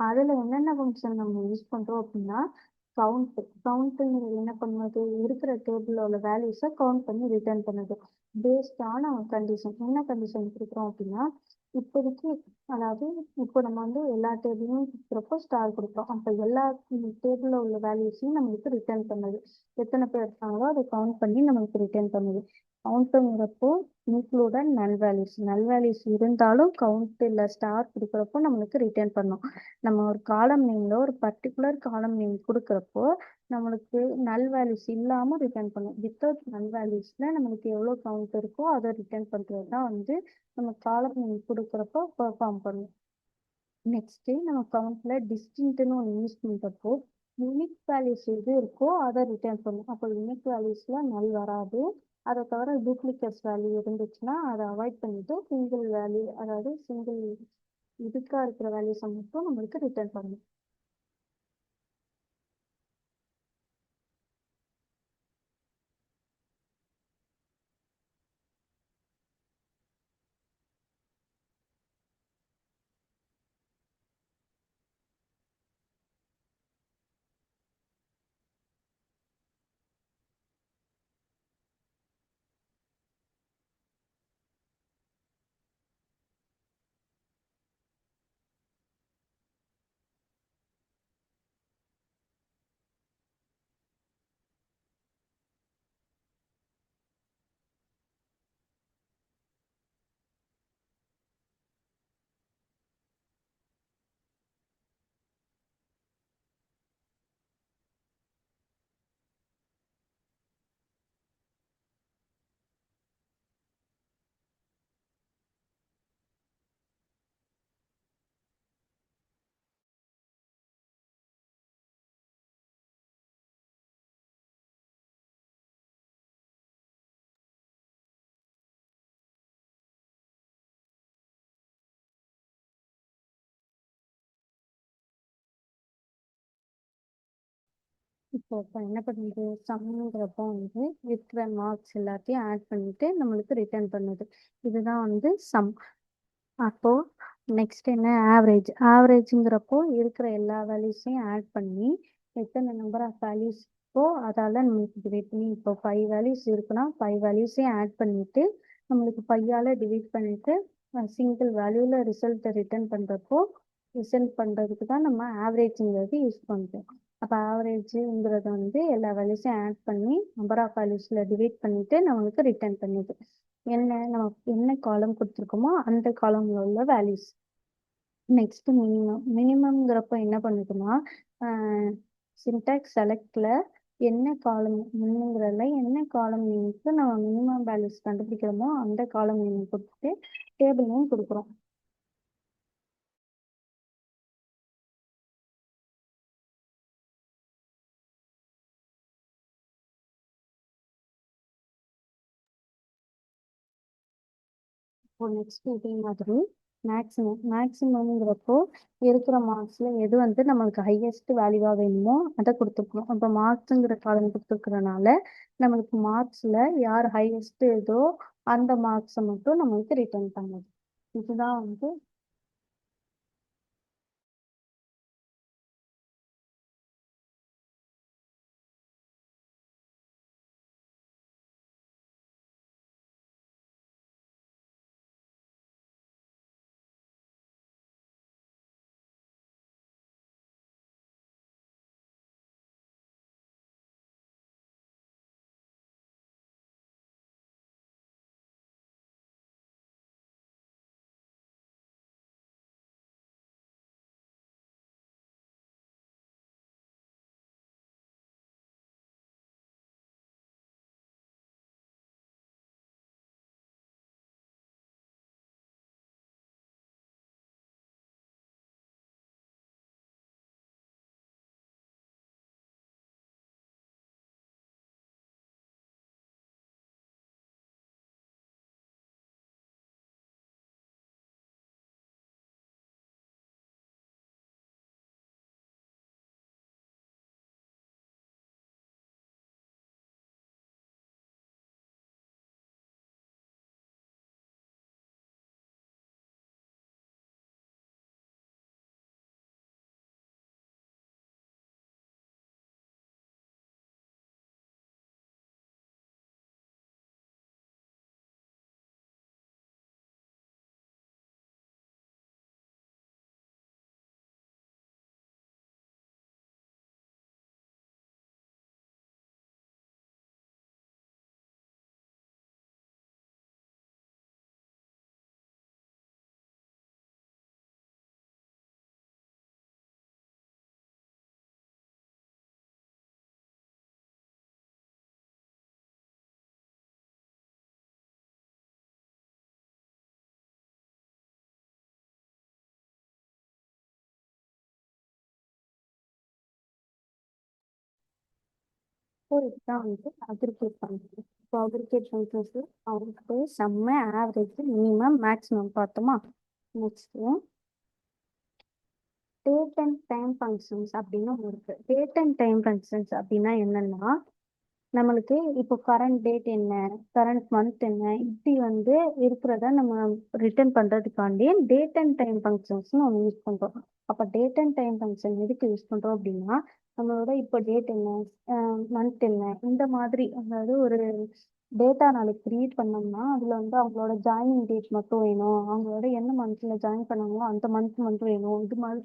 அதுல என்னென்ன ஃபங்க்ஷன் நம்ம யூஸ் பண்றோம் அப்படின்னா, கவுண்ட்டுங்கிறது என்ன பண்ணுது, இருக்கிற டேபிள்ல உள்ள வேல்யூஸை கவுண்ட் பண்ணி ரிட்டர்ன் பண்ணுது பேஸ்ட் ஆன் கண்டிஷன். என்ன கண்டிஷன் கொடுக்குறோம் அப்படின்னா, இப்போதைக்கு அதாவது இப்போ நம்ம வந்து எல்லா டேபிளையும் கொடுக்குறப்போ ஸ்டார் கொடுக்குறோம். அப்போ எல்லா டேபிளில் உள்ள வேல்யூஸையும் நம்மளுக்கு ரிட்டர்ன் பண்ணுது. எத்தனை பேர் இருக்காங்களோ அதை கவுண்ட் பண்ணி நம்மளுக்கு ரிட்டர்ன் பண்ணுது. கவுண்ட்டுங்கிறப்போ இன்க்ளூடட் நல் வேல்யூஸ். நல் வேல்யூஸ் இருந்தாலும் கவுண்ட் இல்லை ஸ்டார் கொடுக்குறப்போ நம்மளுக்கு ரிட்டர்ன் பண்ணும். நம்ம ஒரு காலம் நேம்ல ஒரு பர்டிகுலர் காலம் நேம் கொடுக்குறப்போ நம்மளுக்கு நல் வேல்யூஸ் இல்லாமல் ரிட்டர்ன் பண்ணும். வித்தவுட் நல் வேல்யூஸ்ல நம்மளுக்கு எவ்வளோ கவுண்ட் இருக்கோ அதை ரிட்டர்ன் பண்ணுறது தான் வந்து நம்ம காலம் நேம் கொடுக்குறப்போ பெர்ஃபார்ம் பண்ணும். நெக்ஸ்ட் நம்ம கவுண்ட்ல டிஸ்டிங்க்ட்னு ஒன்று யூஸ் பண்றப்போ யூனிக் வேல்யூஸ் எது இருக்கோ அதை ரிட்டர்ன் பண்ணும். அப்போ யூனிக் வேல்யூஸ்ல நல் வராது. அதை தவிர டூப்ளிகேட்ஸ் வேல்யூ இருந்துச்சுன்னா அதை அவாய்ட் பண்ணிட்டு சிங்கிள் வேல்யூ அதாவது சிங்கிள் இதுக்கா இருக்கிற வேல்யூஸை மட்டும் நம்மளுக்கு ரிட்டர்ன் பண்ணும். இப்போ என்ன பண்ணுது சம்ங்கிறப்போ வந்து இருக்கிற மார்க்ஸ் எல்லாத்தையும் ஆட் பண்ணிட்டு நம்மளுக்கு ரிட்டர்ன் பண்ணுது. இதுதான் வந்து சம். அப்போ நெக்ஸ்ட் என்ன ஆவரேஜ். ஆவரேஜ்ங்கிறப்போ இருக்கிற எல்லா வேல்யூஸையும் ஆட் பண்ணி எத்தனை நம்பர் ஆஃப் வேல்யூஸ் இருக்கோ அதால நம்மளுக்கு டிவைட் பண்ணி இப்போ 5 வேல்யூஸ் இருக்குன்னா 5 வேல்யூஸையும் ஆட் பண்ணிட்டு நம்மளுக்கு 5ஆல டிவைட் பண்ணிட்டு சிங்கிள் வேல்யூல ரிசல்ட்டை ரிட்டர்ன் பண்றப்போ ரிசல்ட் பண்றதுக்கு தான் நம்ம ஆவரேஜ்ங்கிறது யூஸ் பண்றோம். அப்போ ஆவரேஜ்ங்கிறது வந்து எல்லா வேல்யூஸையும் ஆட் பண்ணி நம்பர் ஆஃப் வேல்யூஸ்ல டிவைட் பண்ணிட்டு நம்மளுக்கு ரிட்டர்ன் பண்ணுது. நம்ம என்ன காலம் கொடுத்துருக்கோமோ அந்த காலம்ல உள்ள வேல்யூஸ். நெக்ஸ்ட் மினிமம்ங்கிறப்ப என்ன பண்ணுதுன்னா சின்டாக்ஸ் செலக்ட்ல என்ன காலம் மினிமங்கிறதுல என்ன காலம் நேமுக்கு நம்ம மினிமம் வேல்யூஸ் கண்டுபிடிக்கிறோமோ அந்த காலம் நேம் கொடுத்துட்டு டேபிள் நேம் கொடுக்குறோம். இப்போ நெக்ஸ்ட் இதே மாதிரி மேக்ஸிமம்ங்கிறப்போ இருக்கிற மார்க்ஸ்ல எது வந்து நம்மளுக்கு ஹையஸ்ட் வேல்யூவா வேணுமோ அதை கொடுத்துருக்கணும். அப்போ மார்க்ஸுங்கிற காலம் கொடுத்துருக்கறனால நம்மளுக்கு மார்க்ஸ்ல யார் ஹையஸ்ட் ஏதோ அந்த மார்க்ஸை மட்டும் நம்மளுக்கு ரிட்டர்ன் பண்ணுது. இதுதான் வந்து ஸோ இதுதான் வந்து அக்ரிகேட் ஃபங்க்ஷன். இப்போ அக்ரிகேட் ஃபங்க்ஷன்ஸ் அவங்களுக்கு செம்ம ஆவரேஜ் மினிமம் மேக்ஸிமம் பார்த்தோமா. Next date and time functions அப்படின்னு ஒன்று இருக்கு. டேட் அண்ட் டைம் ஃபங்க்ஷன்ஸ் அப்படின்னா என்னன்னா நம்மளுக்கு இப்போ கரண்ட் டேட் என்ன, கரண்ட் மந்த் என்ன, இப்படி வந்து இருக்கிறத நம்ம ரிட்டர்ன் பண்றதுக்காண்டி டேட் அண்ட் டைம் ஃபங்க்ஷன்ஸ்னு ஒன்று யூஸ் பண்றோம். அப்போ டேட் அண்ட் டைம் ஃபங்க்ஷன் எதுக்கு யூஸ் பண்றோம் அப்படின்னா நம்மளோட இப்போ டேட் என்ன, மந்த் என்ன, இந்த மாதிரி அதாவது ஒரு டேட்டா நாளைக்கு கிரியேட் பண்ணோம்னா அதுல வந்து அவங்களோட ஜாயினிங் டேட் மட்டும் வேணும், அவங்களோட என்ன மந்த்ல ஜாயின் பண்ணாங்களோ அந்த மந்த் மட்டும் வேணும், இது மாதிரி.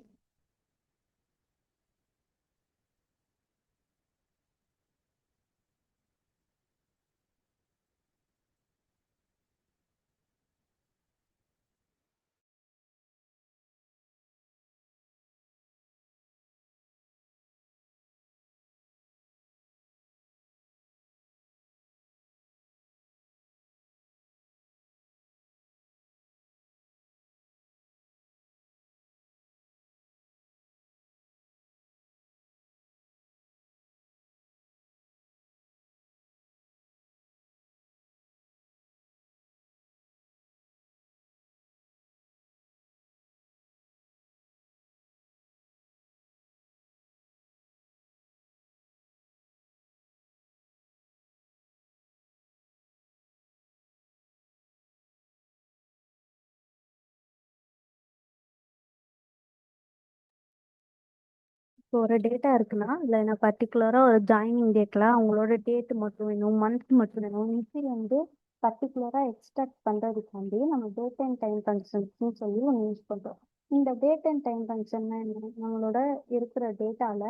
இப்போ ஒரு டேட்டா இருக்குன்னா அதுல என்ன பர்டிகுலரா ஒரு ஜாயினிங் டேட்ல அவங்களோட டேட் மட்டும் வேணும், மந்த் மட்டும் வேணும், இப்படி வந்து பர்டிகுலரா எக்ஸ்ட்ராக்ட் பண்றதுக்காண்டி நம்ம டேட் அண்ட் டைம் ஃபங்க்ஷன்ஸ்னு சொல்லி ஒன்று யூஸ் பண்றோம். இந்த டேட் அண்ட் டைம் ஃபங்க்ஷன்னா என்ன, நம்மளோட இருக்கிற டேட்டால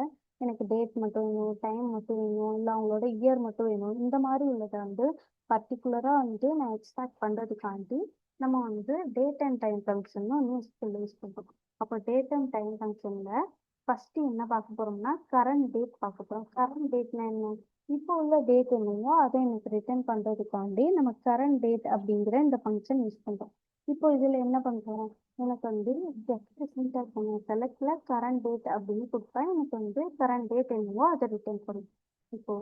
எனக்கு டேட் மட்டும் வேணும், டைம் மட்டும் வேணும், இல்லை அவங்களோட இயர் மட்டும் வேணும், இந்த மாதிரி உள்ளதை வந்து பர்டிகுலரா வந்து நான் எக்ஸ்ட்ராக்ட் பண்றதுக்காண்டி நம்ம வந்து date and time function use பண்றோம். அப்போ டேட் அண்ட் டைம் ஃபங்க்ஷன்ல ஃபர்ஸ்ட் என்ன பார்க்க போறோம்னா கரண்ட் டேட் பார்க்க போறோம். கரண்ட் டேட்னா என்ன, இப்போ உள்ள டேட் என்னவோ அதை எனக்கு ரிட்டர்ன் பண்றதுக்காண்டி நம்ம கரண்ட் டேட் அப்படிங்கிற இந்த ஃபங்க்ஷன் யூஸ் பண்றோம். இப்போ இதுல என்ன பண்றோம், எனக்கு வந்து ஜஸ்ட் சிண்டர் பண்ணுவோம், செலக்ட்ல கரண்ட் டேட் அப்படின்னு கொடுத்தா எனக்கு வந்து கரண்ட் டேட் என்னவோ அதை ரிட்டர்ன் பண்ணும். இப்போ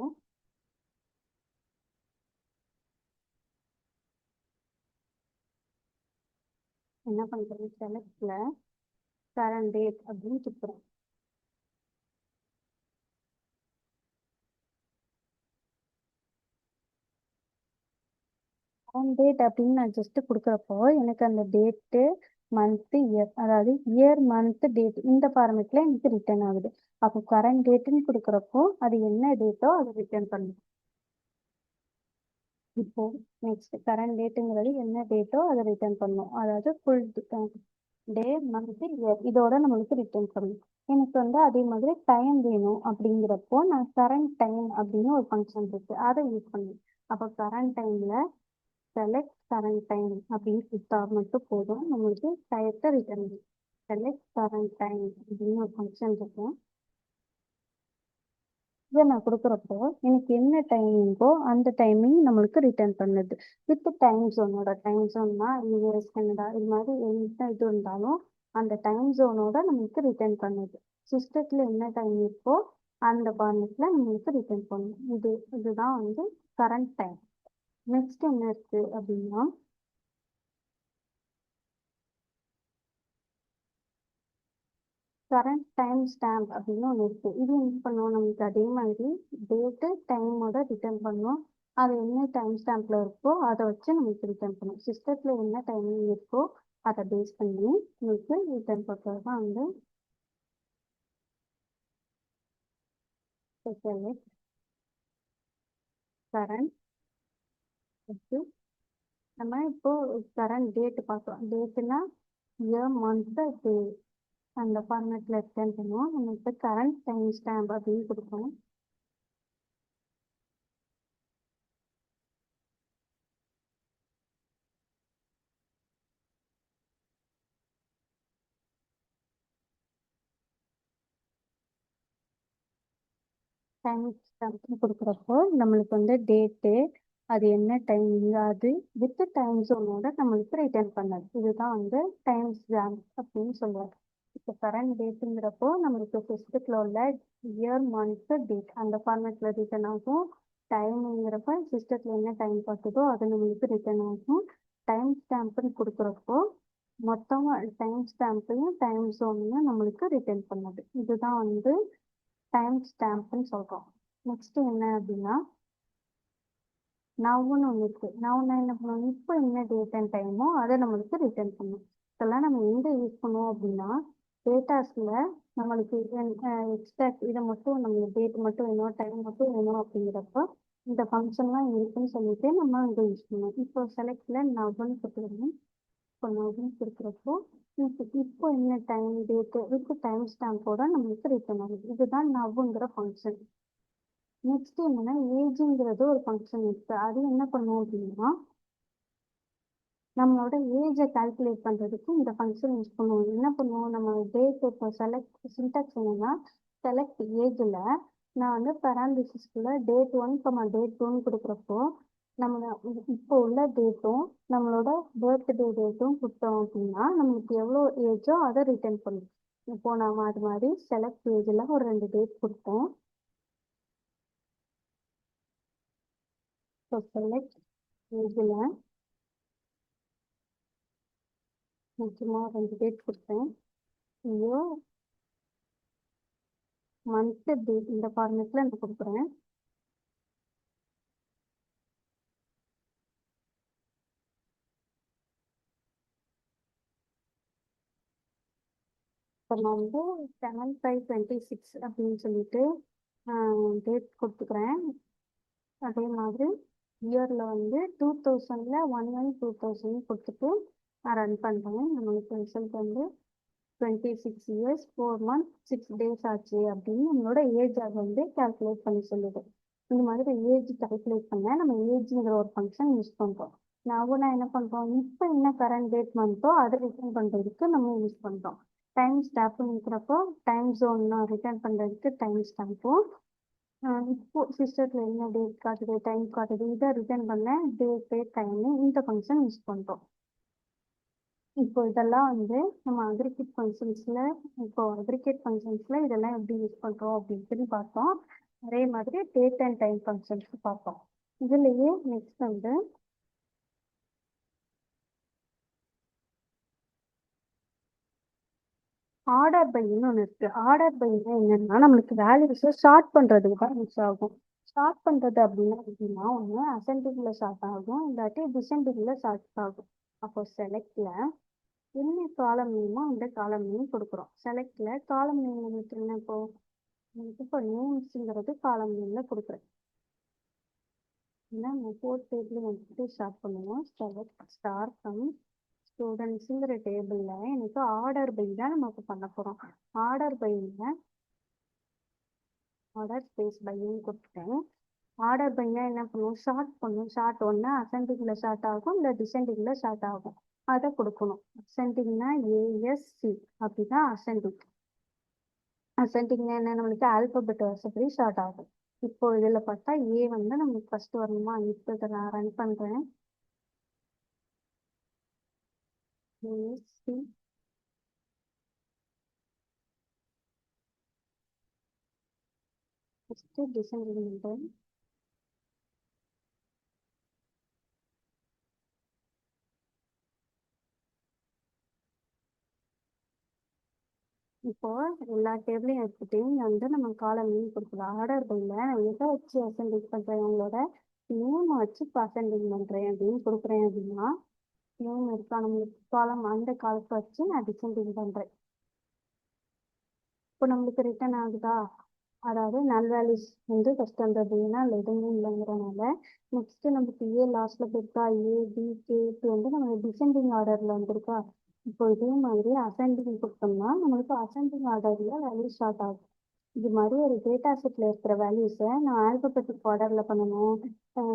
என்ன பண்றோம், செலக்ட்ல கரண்ட் டேட் அப்படின்னு கொடுக்குறோம். ஆன் டேட் அப்படின்னு நான் ஜஸ்ட் கொடுக்குறப்போ எனக்கு அந்த டேட்டு மந்த் இயர், அதாவது இயர் மந்த் டேட் இந்த ஃபார்மேட்ல எனக்கு ரிட்டர்ன் ஆகுது. அப்போ கரண்ட் டேட்டுன்னு கொடுக்குறப்போ அது என்ன டேட்டோ அதை ரிட்டர்ன் பண்ணும். இப்போ நெக்ஸ்ட் கரண்ட் டேட்டுங்கிறது என்ன டேட்டோ அதை ரிட்டர்ன் பண்ணும், அதாவது ஃபுல் டே மந்த் இயர் இதோட நம்மளுக்கு ரிட்டர்ன் பண்ணும். எனக்கு வந்து அதே மாதிரி டைம் வேணும் அப்படிங்கிறப்போ நான் கரண்ட் டைம் அப்படின்னு ஒரு ஃபங்க்ஷன் இருக்கு அதை யூஸ் பண்ணுவேன். அப்போ கரண்ட் டைம்ல செலக்ட் கரண்ட் டைம் அப்படின்னு கொடுத்தா மட்டும் போதும், நம்மளுக்கு டயத்தை ரிட்டர்ன் பண்ணும். செலக்ட் கரண்ட் டைம் அப்படின்னு ஒரு ஃபங்க்ஷன் இருக்கும். இதை நான் கொடுக்குறப்போ எனக்கு என்ன டைமிங்கோ அந்த டைமிங் நம்மளுக்கு ரிட்டர்ன் பண்ணுது. வித் டைம் ஜோனோட, டைம் ஜோன்னா யூஎஸ் கனடா இது மாதிரி என்ன இது இருந்தாலும் அந்த டைம் ஜோனோட நம்மளுக்கு ரிட்டர்ன் பண்ணுது. சிஸ்டத்துல என்ன டைம் இருக்கோ அந்த ஃபார்மேட்ல நம்மளுக்கு ரிட்டர்ன் பண்ணும். இதுதான் வந்து கரண்ட் டைம். நெக்ஸ்ட் என்ன இருக்கு அப்படின்னா கரண்ட் டைம் ஸ்டாம்ப் அப்படின்னு ஒன்று இருக்கு. இது என்ன பண்ணுவோம், நமக்கு அதே மாதிரி டேட்டு டைமோட ரிட்டர்ன் பண்ணுவோம். அது என்ன டைம் ஸ்டாம்ப்ல இருக்கோ அதை வச்சு நமக்கு ரிட்டர்ன் பண்ணும். சிஸ்டத்துல என்ன டைமிங் இருக்கோ அதை பேஸ் பண்ணி நமக்கு ரிட்டர்ன் பண்ணுறது தான் வந்து ஸ்பெஷலிஸ்ட் கரண்ட். நம்ம இப்போ கரண்ட் டேட் பார்க்குறோம், டேட்டுனா இயர் மந்த் டே அந்த ஃபார்மேட்ல ரிட்டர்ன் பண்ணுவோம். நம்ம இப்போ கரண்ட் டைம் ஸ்டாம்ப் அப்படின்னு கொடுப்போம். டைம் ஸ்டாம்ப்னு கொடுக்குறப்போ நம்மளுக்கு வந்து டேட்டு அது என்ன டைமிங் அது வித் டைம் ஜோனோட நம்மளுக்கு ரிட்டர்ன் பண்ணது. இதுதான் வந்து டைம் ஸ்டாம்ப் அப்படின்னு சொல்லுவாங்க. இப்போ கரண்ட் டேட்டுங்கிறப்போ நம்மளுக்கு சிஸ்டத்தில் உள்ள இயர் மந்த் டேட் அந்த ஃபார்மேட்டில் ரிட்டர்ன் ஆகும். டைமுங்கிறப்ப சிஸ்டத்தில் என்ன டைம் பார்க்குதோ அது நம்மளுக்கு ரிட்டர்ன் ஆகும். டைம் ஸ்டாம்ப்னு கொடுக்குறப்போ மொத்தமாக டைம் ஸ்டாம்பையும் டைம் ஜோனையும் நம்மளுக்கு ரிட்டர்ன் பண்ணுது. இதுதான் வந்து டைம் ஸ்டாம்ப்னு சொல்கிறோம். நெக்ஸ்ட் என்ன அப்படின்னா நவ்னு ஒன்று இருக்கு. நவ்னா என்ன பண்ணுவோம், இப்போ என்ன டேட் அண்ட் டைமோ அதை நம்மளுக்கு ரிட்டர்ன் பண்ணும். இதெல்லாம் நம்ம எங்கே யூஸ் பண்ணுவோம் அப்படின்னா டேட்டாஸில் நம்மளுக்கு எக்ஸ்ட்ராக்ட் இதை மட்டும் நம்ம டேட் மட்டும் வேணும் டைம் மட்டும் வேணும் அப்படிங்கிறப்ப இந்த ஃபங்க்ஷன்லாம் இருக்குன்னு சொல்லிட்டு நம்ம இங்கே யூஸ் பண்ணுவோம். இப்போ செலக்டில் நவ்னு கொடுத்துருவோம். இப்போ நவ்னு கொடுக்குறப்போ இப்போ என்ன டைம் டேட்டு வித் டைம் ஸ்டாம்போட நம்மளுக்கு ரிட்டர்ன் ஆகுது. இதுதான் நவ்ங்கிற ஃபங்க்ஷன். நெக்ஸ்ட் என்னன்னா ஏஜ்ங்கிறது ஒரு ஃபங்க்ஷன் இருக்கு. அது என்ன பண்ணுவோம் அப்படின்னா நம்மளோட ஏஜை கால்குலேட் பண்றதுக்கு இந்த ஃபங்க்ஷன் யூஸ் பண்ணுவோம். என்ன பண்ணுவோம், நம்ம டேட் இப்போ செலக்ட் சின்டாக்ஸ் என்னன்னா செலக்ட் ஏஜ்ல நான் வந்து பராந்திசிஸ்குள்ள டேட் 1 டேட் 2ன்னு கொடுக்குறப்போ நம்ம இப்போ உள்ள டேட்டும் நம்மளோட பர்த்டே டேட்டும் கொடுத்தோம் அப்படின்னா நம்மளுக்கு எவ்வளோ ஏஜோ அதை ரிட்டர்ன் பண்ணும். இப்போ நாம அது மாதிரி செலக்ட் ஏஜ்ல ஒரு 2 டேட் கொடுத்தோம். ஸோ செலக்ட் ஏஜ்ல நான் சும்மா 2 டேட் கொடுத்தேன். இயோ மந்த் டேட் இந்த ஃபார்மேட்ல நான் கொடுக்குறேன். இப்போ நான் வந்து 7/5/26 அப்படின்னு சொல்லிட்டு டேட் கொடுத்துக்கிறேன். அதே மாதிரி இயரில் வந்து 2000ல் 1/1/2000 கொடுத்துட்டு நான் ரன் பண்ணுறேன். நம்மளுக்கு ரிசல்ட் வந்து 26 இயர்ஸ் 4 months 6 days ஆச்சு அப்படின்னு நம்மளோட ஏஜ் அதை வந்து கால்குலேட் பண்ணி சொல்லுது. இந்த மாதிரி ஏஜ் கால்குலேட் பண்ண நம்ம ஏஜ்ங்கிற ஒரு ஃபங்க்ஷன் யூஸ் பண்ணுறோம். நான் என்ன பண்ணுறோம், இப்போ என்ன கரண்ட் டேட் மந்த்தோ அதை ரிட்டர்ன் பண்ணுறதுக்கு நம்ம யூஸ் பண்ணுறோம். டைம் ஸ்டாம்ப்னு இருக்கிறப்போ டைம் ஜோன் ரிட்டர்ன் பண்ணுறதுக்கு டைம் ஸ்டாம்பும் இப்போ சிஸ்டத்தில் என்ன டேட் காட்டுது டைம் காட்டுது இதை ரிட்டர்ன் பண்ண டேட்டு டைமு இந்த ஃபங்க்ஷன் யூஸ் பண்ணுறோம். இப்போ இதெல்லாம் வந்து நம்ம அக்ரிகேட் ஃபங்க்ஷன்ஸில் இதெல்லாம் எப்படி யூஸ் பண்ணுறோம் அப்படின்னு பார்த்தோம். அதே மாதிரி டேட் அண்ட் டைம் ஃபங்க்ஷன்ஸ் பார்த்தோம். இதுலேயே நெக்ஸ்ட் வந்து ஆர்டர் பைன்னு ஒன்று இருக்குது. ஆர்டர் பைன்னா என்னன்னா நம்மளுக்கு வேல்யூஸை ஷார்ட் பண்ணுறதுக்கு தான் யூஸ் ஆகும். ஷார்ட் பண்ணுறது அப்படின்னா ஒன்று அசெண்டிங்கில் ஷார்ட் ஆகும், இல்லாட்டி டிசெண்டிங்கில் ஷார்ட் ஆகும். அப்போ செலக்டில் என்ன காலம் நேமோ அந்த காலம் நேம் கொடுக்குறோம். செலக்டில் காலம் நேம் நமக்கு என்ன இப்போ நேம்ஸுங்கிறது காலம் நேமில் கொடுக்குறேன். ஏன்னா நம்ம 4th டேபிள் வந்துட்டு ஸ்டார்ட் பண்ணுவோம். செலக்ட் ஸ்டார் ஃப்ரம் ஸ்டூடெண்ட்ஸுங்கிற டேபிளில் எனக்கு ஆர்டர் பை தான் நமக்கு பண்ண போகிறோம். ஆர்டர் பையில் ஆர்டர் ஸ்பேஸ் பைன்னு கொடுத்துட்டேன். ஆர்டர் பைனா என்ன பண்ணுவோம், ஷார்ட் பண்ணும். ஷார்ட் ஒன்று அசெண்டிங்கில் ஷார்ட் ஆகும், இல்லை டிசெண்டிங்கில் ஷார்ட் ஆகும். அதை கொடுக்கணும். அசெண்டிங்னா ஏஎஸ்சி அப்படின்னா அசெண்டிங். அசெண்டிங்னா என்ன, நம்மளுக்கு ஆல்பபெட் வரிசைப்படி ஷார்ட் ஆகும். இப்போ இதில் பார்த்தா ஏ வந்து நம்மளுக்கு ஃபர்ஸ்ட் வரணுமா. இப்போ இதை நான் ரன் பண்ணுறேன். ஏஎஸ்சி ஃபஸ்ட்டு டிசெண்டிங் பண்ணுறேன். இப்போ எல்லா டேபிளையும் எடுத்துட்டு வந்து நம்ம காலம் நேம் கொடுக்கலாம். ஆர்டர் பையில் நான் எதை வச்சு அசெண்டிங் பண்ணுறேன், உங்களோட நேம் வச்சு இப்போ அசெண்டிங் பண்ணுறேன் அப்படின்னு கொடுக்குறேன். அப்படின்னா நேம் இருக்கா நம்மளுக்கு காலம், அந்த காலத்தை வச்சு நான் டிசெண்டிங் பண்ணுறேன். இப்போ நம்மளுக்கு ரிட்டர்ன் ஆகுதா, அதாவது நல் வேல்யூஸ் வந்து ஃபஸ்ட் வந்தது, ஏன்னா அதில் எதுவுமே இல்லைங்கிறனால. நெக்ஸ்ட்டு நமக்கு ஏ லாஸ்ட்டில் போயிருக்கா, ஏபிகேக்கு வந்து நம்ம டிசெண்டிங் ஆர்டரில் வந்திருக்கா. இப்போ இதே மாதிரி அசெண்டிங் கொடுத்தோம்னா நம்மளுக்கு அசெண்டிங் ஆர்டரில் வேல்யூ ஸ்டார்ட் ஆகும். இது மாதிரி ஒரு டேட்டா செட்டில் இருக்கிற வேல்யூஸை நான் ஆல்பபெட்டிக் ஆர்டரில் பண்ணணும்.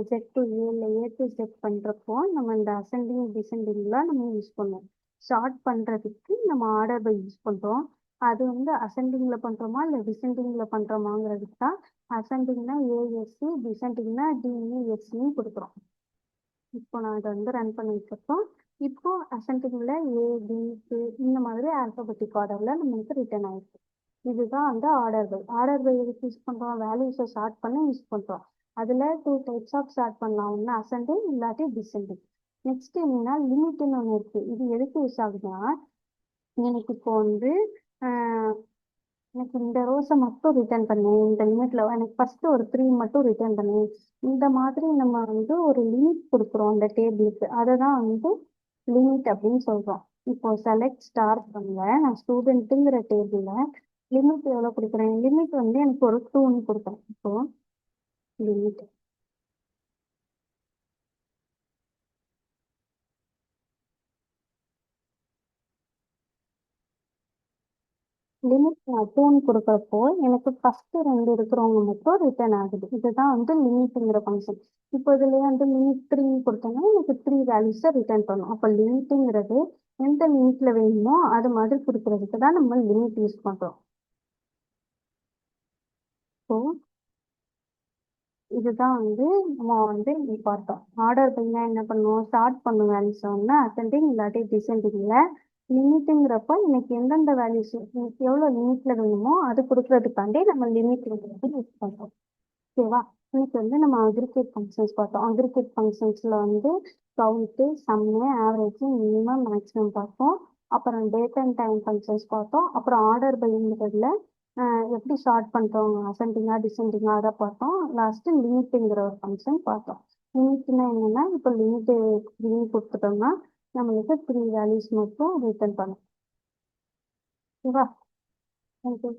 Z to A இல்லை A to Z பண்ணுறப்போ நம்ம இந்த அசெண்டிங் டிசெண்டிங்லாம் நம்ம யூஸ் பண்ணுவோம். ஷார்ட் பண்ணுறதுக்கு நம்ம ஆர்டர் பை யூஸ் பண்ணுறோம். அது வந்து அசெண்டிங்கில் பண்ணுறோமா இல்லை டிசெண்டிங்கில் பண்ணுறோமாங்கிறதுக்கு தான். அசெண்டிங்னா ஏஎஸ்சி, டிசெண்டிங்னா டிஇஎஸ்சின்னு கொடுக்குறோம். இப்போ நான் இதை வந்து ரன் பண்ணிக்கிறப்போ இப்போ அசெண்டிங்ல ஏ பி சி இந்த மாதிரி ஆல்பபெட்டிக் ஆர்டர்ல நம்மளுக்கு ரிட்டர்ன் ஆயிருக்கு. இதுதான் வந்து ஆர்டர் பை. ஆர்டர் பை எதுக்கு யூஸ் பண்றோம்? வேல்யூஸை ஷார்ட் பண்ண யூஸ் பண்றோம். அதுல 2 டைப்ஸ் ஆஃப் ஷார்ட் பண்ணலாம். ஒன்று அசெண்டிங் இல்லாட்டி டிசெண்டிங். நெக்ஸ்ட் என்னன்னா லிமிட்னு ஒன்று இருக்கு. இது எதுக்கு யூஸ் ஆகுதுன்னா எனக்கு இப்போ வந்து ஆஹ் எனக்கு இந்த ரோஸை மட்டும் ரிட்டர்ன் பண்ணு, இந்த லிமிட்ல எனக்கு ஃபர்ஸ்ட் ஒரு 3 மட்டும் ரிட்டர்ன் பண்ணு. இந்த மாதிரி நம்ம வந்து ஒரு லிமிட் கொடுக்குறோம் அந்த டேபிளுக்கு. அதை தான் வந்து லிமிட் அப்படின்னு சொல்றோம். இப்போ செலக்ட் ஸ்டார் பண்ணல, நான் ஸ்டூடெண்ட்டுங்கிற டேபிள்ல லிமிட் எவ்வளவு கொடுக்குறேன்? லிமிட் வந்து எனக்கு ஒரு 2ன்னு கொடுக்குறேன். இப்போ லிமிட் லிமிட் நான் 2ன்னு கொடுக்குறப்போ எனக்கு ஃபர்ஸ்ட் 2 இருக்கிறவங்க மட்டும் ரிட்டர்ன் ஆகுது. இதுதான் வந்து லிமிட்ங்கிற ஃபங்க்ஷன். இப்போ இதுல வந்து லிமிட் 3 கொடுத்தோம்னா எனக்கு 3 வேல்யூஸை ரிட்டர்ன் பண்ணும். அப்போ லிமிட்ங்கிறது எந்த லிமிட்ல வேணுமோ அது மாதிரி கொடுக்கறதுக்கு தான் நம்ம லிமிட் யூஸ் பண்றோம். ஸோ இதுதான் வந்து நம்ம வந்து இங்க பார்த்தோம். ஆர்டர் பைனா என்ன பண்ணுவோம்? ஸ்டார்ட் பண்ணும் வேல்யூஸ் ஒன்று அசெண்டிங் இல்லாட்டி டிசெண்டிங்ல. லிமிட்டுங்கிறப்ப எனக்கு எந்தெந்த வேல்யூஸ் எனக்கு எவ்வளோ லிமிட்ல வேணுமோ அது கொடுக்கறதுக்காண்டி நம்ம லிமிட் யூஸ் பண்றோம். ஓகேவா? இன்னைக்கு வந்து நம்ம அக்ரிகேட் ஃபங்க்ஷன்ஸ் பார்த்தோம். அக்ரிகேட் ஃபங்க்ஷன்ஸ்ல வந்து கவுண்ட்டு, சம்மு, ஆவரேஜ், மினிமம், மேக்ஸிமம் பார்த்தோம். அப்புறம் டேட் அண்ட் டைம் ஃபங்க்ஷன்ஸ் பார்த்தோம். அப்புறம் ஆர்டர் பைங்கிறதுல எப்படி ஷார்ட் பண்றோம், அசெண்டிங்கா டிசெண்டிங்கா அதை பார்த்தோம். லாஸ்ட் லிமிட்டுங்கிற ஒரு ஃபங்க்ஷன் பார்த்தோம். லிமிட்னா என்னன்னா இப்போ லிமிட் கொடுத்துட்டோம்னா நம்மளுக்கு 3 வேல்யூஸ் மட்டும் ரிட்டர்ன் பண்ணும். ஓகேவா? தேங்க்யூ.